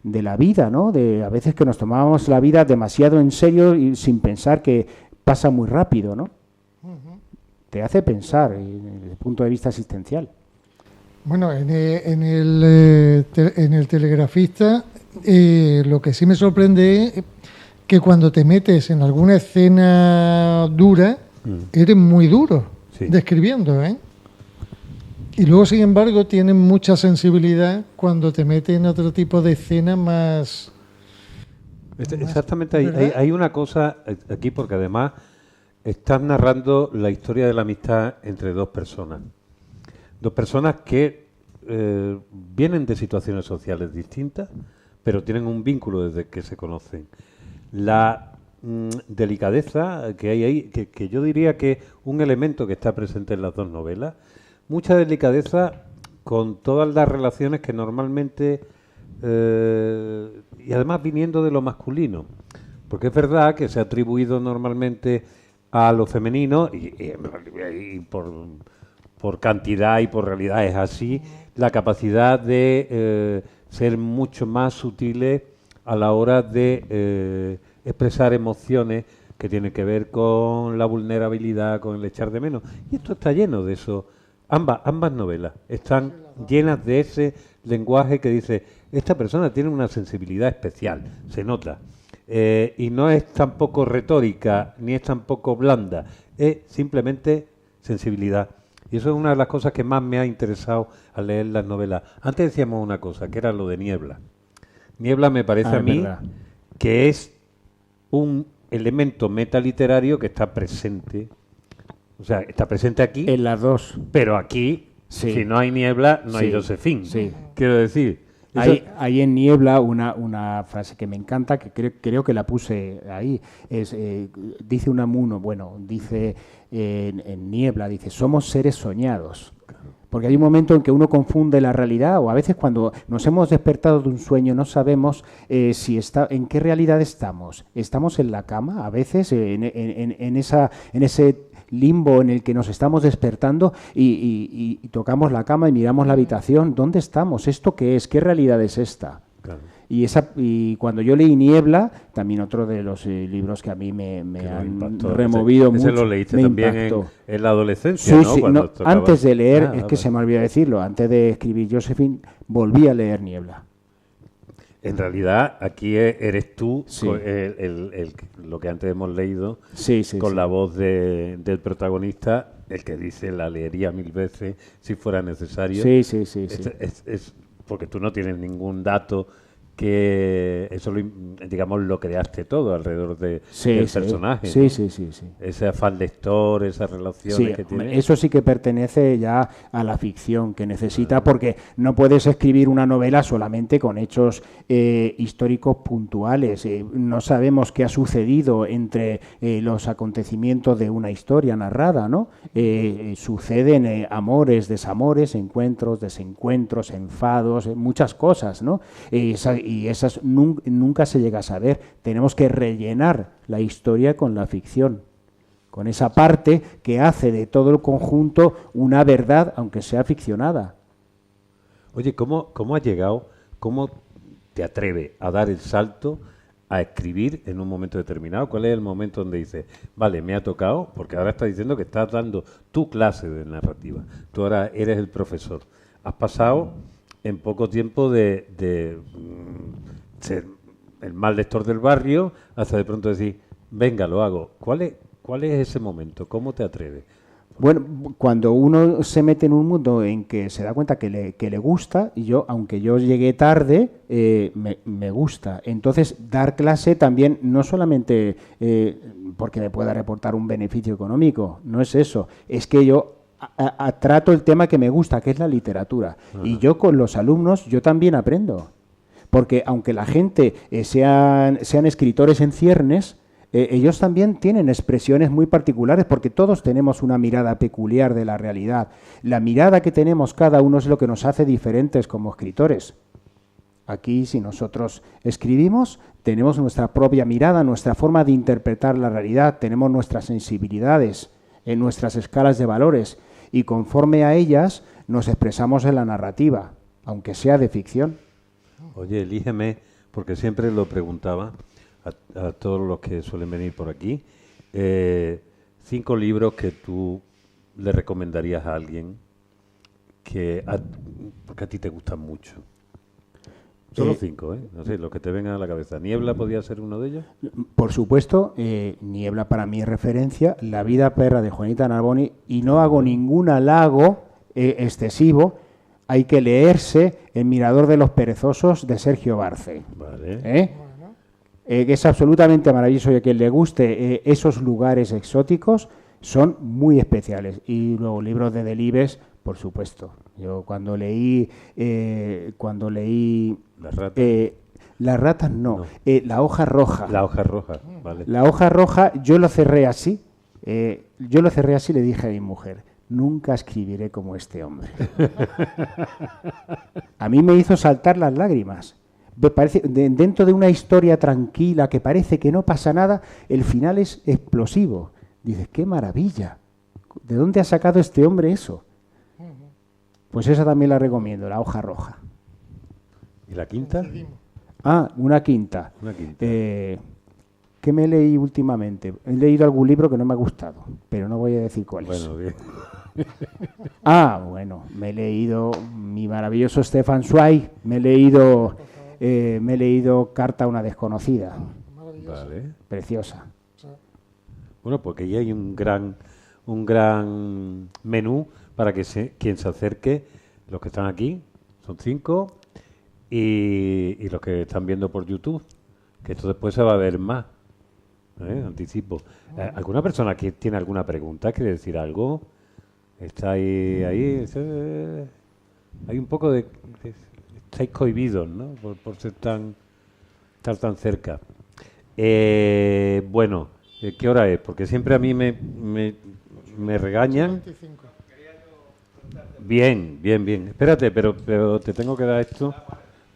la vida, ¿no? A veces que nos tomábamos la vida demasiado en serio y sin pensar que pasa muy rápido, ¿no? Te hace pensar desde el punto de vista asistencial. Bueno, en el telegrafista lo que sí me sorprende es que cuando te metes en alguna escena dura, eres muy duro describiendo, ¿eh? Y luego, sin embargo, tienes mucha sensibilidad cuando te metes en otro tipo de escena más... Exactamente, hay una cosa aquí, porque además estás narrando la historia de la amistad entre 2 personas. 2 personas que vienen de situaciones sociales distintas, pero tienen un vínculo desde que se conocen. La delicadeza que hay ahí, que yo diría que un elemento que está presente en las 2 novelas, mucha delicadeza con todas las relaciones que normalmente... y además viniendo de lo masculino, porque es verdad que se ha atribuido normalmente a lo femenino y por cantidad y por realidad es así, la capacidad de ser mucho más sutiles a la hora de expresar emociones que tienen que ver con la vulnerabilidad, con el echar de menos, y esto está lleno de eso. Ambas novelas están llenas de ese lenguaje que dice, esta persona tiene una sensibilidad especial, se nota, y no es tampoco retórica, ni es tampoco blanda, es simplemente sensibilidad. Y eso es una de las cosas que más me ha interesado al leer las novelas. Antes decíamos una cosa, que era lo de Niebla. Niebla me parece a mí verdad. que es un elemento metaliterario que está presente. O sea, está presente aquí, En las 2. pero aquí, si no hay Niebla, no hay Josephine. Sí. Quiero decir, eso- Hay en Niebla una frase que me encanta, que creo que la puse ahí. Dice Unamuno, dice en Niebla, dice, somos seres soñados. Porque hay un momento en que uno confunde la realidad, o a veces cuando nos hemos despertado de un sueño no sabemos en qué realidad estamos. Estamos en la cama, a veces en ese limbo en el que nos estamos despertando y tocamos la cama y miramos la habitación. ¿Dónde estamos? ¿Esto qué es? ¿Qué realidad es esta? Claro. Y cuando yo leí Niebla, también otro de los libros que a mí me Que nos han impactó. removido Ese mucho. lo leíste me también impactó. en la adolescencia, Sí, ¿no? sí, Cuando no, tocaba- antes de leer, Ah, es que vale. se me olvidó decirlo, antes de escribir Josephine, volví a leer Niebla. En realidad, aquí eres tú Sí. lo que antes hemos leído, Sí, sí, con sí. la voz del protagonista, el que dice la leería 1000 veces si fuera necesario. Sí, sí, sí, sí. Es porque tú no tienes ningún dato que eso digamos lo creaste todo alrededor Sí, del sí. personaje, Sí, ¿no? sí, sí, sí. Ese afán lector, esas relaciones Sí, que tiene. eso sí que pertenece ya a la ficción que necesita, porque no puedes escribir una novela solamente con hechos históricos puntuales. No sabemos qué ha sucedido entre los acontecimientos de una historia narrada, ¿no? Suceden amores, desamores, encuentros, desencuentros, enfados, muchas cosas, ¿no? Y esas nunca se llega a saber. Tenemos que rellenar la historia con la ficción, con esa parte que hace de todo el conjunto una verdad, aunque sea ficcionada. Oye, ¿cómo has llegado, cómo te atreves a dar el salto a escribir en un momento determinado? ¿Cuál es el momento donde dices, vale, me ha tocado? Porque ahora estás diciendo que estás dando tu clase de narrativa. Tú ahora eres el profesor. Has pasado en poco tiempo de ser el mal lector del barrio hasta de pronto decir, venga, lo hago. ¿Cuál es ese momento? ¿Cómo te atreves? Bueno, cuando uno se mete en un mundo en que se da cuenta que le gusta, y yo, aunque yo llegué tarde, me gusta. Entonces, dar clase también, no solamente porque me pueda reportar un beneficio económico, no es eso, es que yo trato el tema que me gusta, que es la literatura. Y yo con los alumnos, yo también aprendo. Porque aunque la gente sean escritores en ciernes, ellos también tienen expresiones muy particulares, porque todos tenemos una mirada peculiar de la realidad. La mirada que tenemos cada uno es lo que nos hace diferentes como escritores. Aquí, si nosotros escribimos, tenemos nuestra propia mirada, nuestra forma de interpretar la realidad, tenemos nuestras sensibilidades, nuestras escalas de valores, y conforme a ellas nos expresamos en la narrativa, aunque sea de ficción. Oye, elígeme, porque siempre lo preguntaba a todos los que suelen venir por aquí, 5 libros que tú le recomendarías a alguien porque a ti te gustan mucho. Solo 5, ¿eh? No sé, los que te vengan a la cabeza. ¿Niebla podía ser uno de ellos? Por supuesto, Niebla para mí es referencia, La vida perra de Juanita Narboni, y no hago ningún halago excesivo. Hay que leerse El mirador de los perezosos de Sergio Barce. Vale. Que es absolutamente maravilloso, y a quien le guste esos lugares exóticos son muy especiales. Y luego libros de Delibes, por supuesto. Yo cuando leí Las ratas. Las ratas no. La hoja roja. La hoja roja, vale. La hoja roja, yo lo cerré así. Y le dije a mi mujer, nunca escribiré como este hombre. A mí me hizo saltar las lágrimas. Me parece, dentro de una historia tranquila que parece que no pasa nada, el final es explosivo. Dices, qué maravilla. ¿De dónde ha sacado este hombre eso? Pues esa también la recomiendo, La hoja roja. ¿Y la quinta? Una quinta. Una quinta. ¿Qué me leí últimamente? He leído algún libro que no me ha gustado, pero no voy a decir cuál es. Bueno, bien. Bueno, me he leído mi maravilloso Stefan Zweig, me he leído Carta a una desconocida, Vale. preciosa. Bueno, porque ahí hay un gran menú para que quien se acerque, los que están aquí, son 5, y los que están viendo por YouTube, que esto después se va a ver más. Anticipo. ¿Alguna persona que tiene alguna pregunta, quiere decir algo? Está ahí. Hay un poco de estáis cohibidos, ¿no? Por estar tan cerca. Bueno, ¿qué hora es? Porque siempre a mí me regañan. 25. Bien. Espérate, pero te tengo que dar esto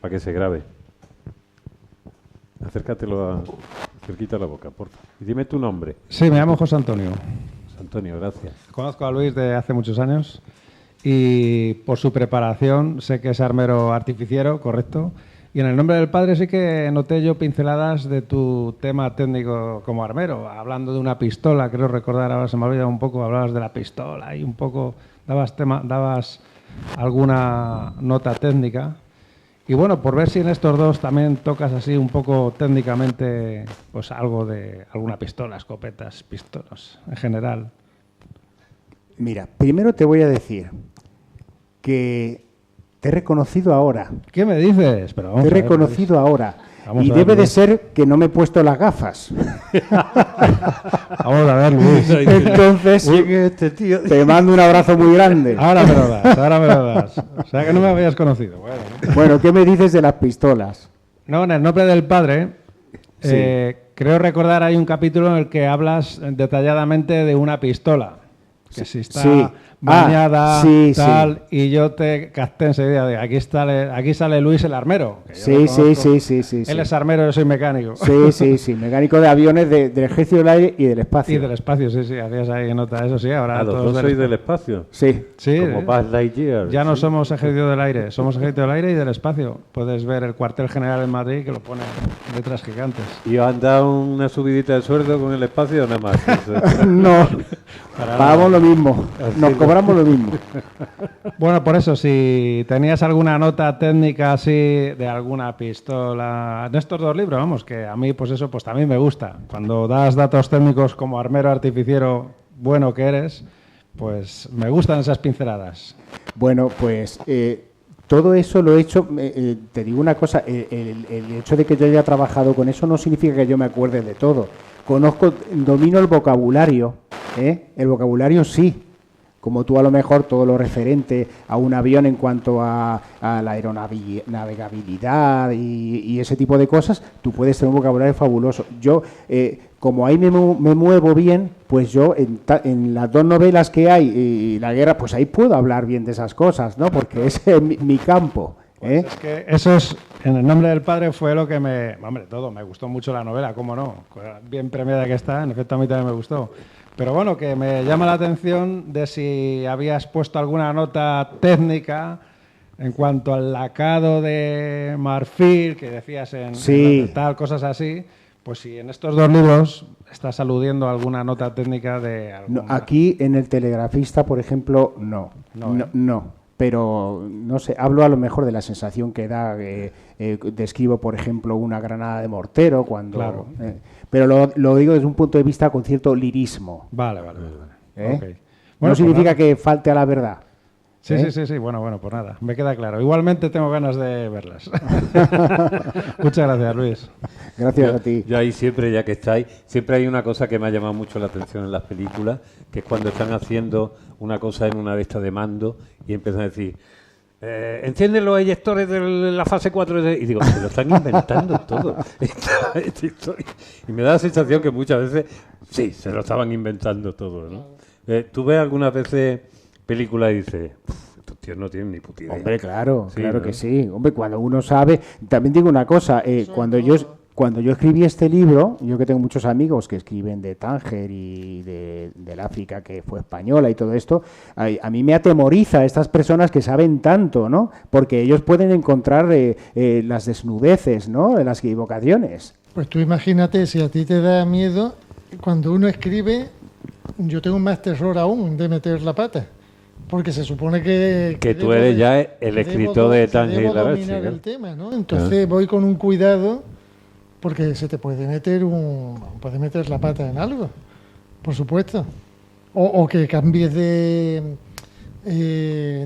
para que se grabe. Acércatelo cerquita a la boca, por favor. Y dime tu nombre. Sí, me llamo José Antonio. José Antonio, gracias. Conozco a Luis de hace muchos años y por su preparación sé que es armero artificiero, correcto, Y en El nombre del padre sí que noté yo pinceladas de tu tema técnico como armero, hablando de una pistola, creo recordar, ahora se me ha olvidado un poco, hablabas de la pistola y un poco dabas alguna nota técnica. Y bueno, por ver si en estos dos también tocas así un poco técnicamente, pues algo de alguna pistola, escopetas, pistolas en general. Mira, primero te voy a decir que te he reconocido ahora. ¿Qué me dices? Pero vamos Te he a ver, reconocido ahora. Vamos Y a ver, debe de Luis. ser que no me he puesto las gafas. Vamos a ver, Luis. Entonces, Este tío. te mando un abrazo muy grande. Ahora me lo das, ahora me lo das. O sea que no me habías conocido. Bueno, ¿no? Bueno, ¿qué me dices de las pistolas? No, en El nombre del padre, Sí. creo recordar hay un capítulo en el que hablas detalladamente de una pistola. Que si está Sí. bañada, Sí, tal, y yo te capté enseguida de aquí sale Luis el armero. que yo Sí, lo sí, conozco. sí, sí, sí. Él sí. es armero, yo soy mecánico. Sí, sí, sí. Mecánico de aviones del ejército del aire y del espacio. Y del espacio, sí, hacías ahí nota, eso sí, ahora A los todos dos sois del espacio. Sí. Sí, Como Buzz Lightyear. ya no somos ejército del aire, somos ejército del aire y del espacio. Puedes ver el cuartel general en Madrid que lo pone en letras gigantes. ¿Y os han dado una subidita de sueldo con el espacio o nada más? Eso. No, Para pagamos lo mismo. Nos cobramos lo mismo. Bueno, por eso, si tenías alguna nota técnica así de alguna pistola, en estos dos libros, vamos, que a mí, pues eso, pues también me gusta. Cuando das datos técnicos como armero artificiero bueno que eres, pues me gustan esas pinceladas. Bueno, pues todo eso lo he hecho. Te digo una cosa, el hecho de que yo haya trabajado con eso no significa que yo me acuerde de todo. Domino el vocabulario, ¿eh? El vocabulario sí. Como tú a lo mejor todo lo referente a un avión en cuanto a la aeronavegabilidad y ese tipo de cosas, tú puedes tener un vocabulario fabuloso. Yo, como ahí me muevo bien, pues yo en las dos novelas que hay y La guerra, pues ahí puedo hablar bien de esas cosas, ¿no? Porque es mi campo. ¿eh? Pues es que eso es, en El nombre del padre fue lo que me gustó mucho la novela, cómo no, bien premiada que está, en efecto a mí también me gustó. Pero bueno, que me llama la atención de si habías puesto alguna nota técnica en cuanto al lacado de marfil, que decías Sí. tal, cosas así, pues si en estos dos libros estás aludiendo a alguna nota técnica de No, alguna... aquí en El telegrafista, por ejemplo, no. Pero no sé, hablo a lo mejor de la sensación que da, describo, por ejemplo, una granada de mortero, cuando... Claro. Pero lo digo desde un punto de vista con cierto lirismo. Vale. ¿eh? Ok. No Pues significa nada. que falte a la verdad. Sí, ¿eh? sí, bueno, pues nada, me queda claro. Igualmente tengo ganas de verlas. Muchas gracias, Luis. Gracias a ti. Yo ahí siempre, ya que estáis, siempre hay una cosa que me ha llamado mucho la atención en las películas, que es cuando están haciendo una cosa en una de estas de mando y empiezan a decir, encienden los eyectores de la fase 4 y digo, se lo están inventando todo. Esta historia. Y me da la sensación que muchas veces, sí, se lo estaban inventando todo, ¿no? ¿Tú ves algunas veces películas y dices, estos tíos no tienen ni puta idea? Hombre, claro, Sí, claro ¿no? que sí. Hombre, cuando uno sabe... También digo una cosa, cuando yo escribí este libro, yo que tengo muchos amigos que escriben de Tánger y del África, que fue española y todo esto, a mí me atemoriza estas personas que saben tanto, ¿no? Porque ellos pueden encontrar las desnudeces, ¿no? Las equivocaciones. Pues tú imagínate, si a ti te da miedo, cuando uno escribe, yo tengo más terror aún de meter la pata. Porque se supone que Que tú debo eres de- ya el que debo escritor do- de que Tánger y debo la dominar Bestia, el tema, ¿no? Entonces voy con un cuidado porque se te puede meter la pata en algo, por supuesto. O que cambies de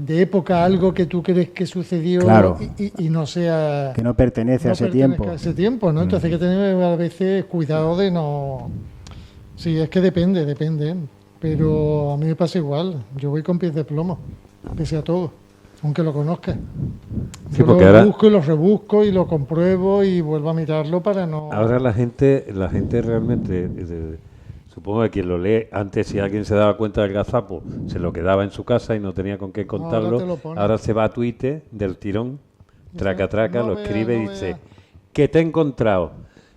época algo que tú crees que sucedió Claro. y no sea... Que no pertenece a ese pertenezca tiempo. a ese tiempo, ¿no? Entonces hay que tener a veces cuidado de no... Sí, es que depende, pero a mí me pasa igual. Yo voy con pies de plomo, pese a todo, aunque lo conozca. Sí, Yo porque lo ahora- busco y lo rebusco y lo compruebo y vuelvo a mirarlo para no... Ahora la gente realmente, supongo que quien lo lee, antes si alguien se daba cuenta del gazapo, se lo quedaba en su casa y no tenía con qué contarlo. te lo pone. Ahora se va a Twitter del tirón, traca, No lo vea, escribe y no dice, vea. ¿qué te he encontrado?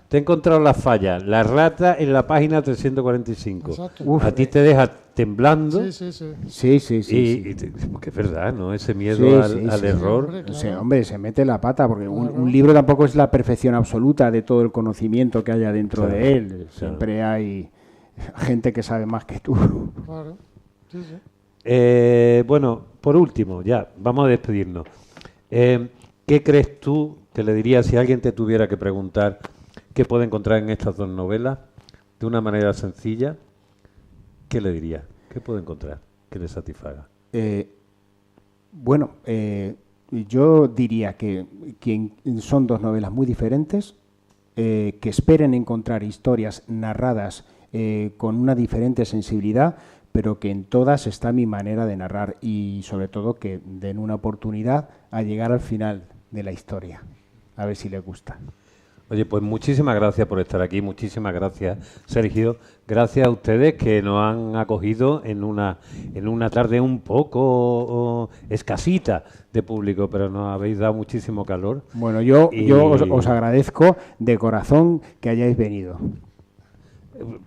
Te he encontrado las fallas, la rata en la página 345. Exacto. A ti te deja temblando. Sí, sí, sí. Sí, sí, sí. Y, sí. porque es verdad, ¿no? Ese miedo Sí, al, sí, al sí. error. Hombre, claro. Hombre, se mete la pata, porque Claro. un libro tampoco es la perfección absoluta de todo el conocimiento que haya dentro Claro, de él. claro. Siempre hay gente que sabe más que tú. Claro. Sí, sí. Bueno, por último, ya, vamos a despedirnos. ¿Qué crees tú que le dirías si alguien te tuviera que preguntar qué puede encontrar en estas dos novelas de una manera sencilla? ¿Qué le dirías? ¿Qué puede encontrar que le satisfaga? Bueno, yo diría que son dos novelas muy diferentes, que esperen encontrar historias narradas con una diferente sensibilidad, pero que en todas está mi manera de narrar y sobre todo que den una oportunidad a llegar al final de la historia, a ver si les gusta. Oye, pues muchísimas gracias por estar aquí, muchísimas gracias, Sergio. Gracias a ustedes que nos han acogido en una tarde un poco escasita de público, pero nos habéis dado muchísimo calor. Bueno, yo Y- os agradezco de corazón que hayáis venido.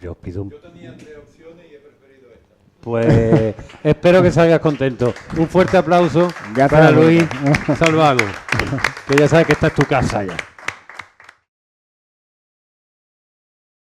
Yo os pido un... Yo tenía 3 opciones y he preferido esta. Pues espero que salgas contento. Un fuerte aplauso Ya para está, Luis bueno. Salvago, que ya sabes que esta es tu casa ya.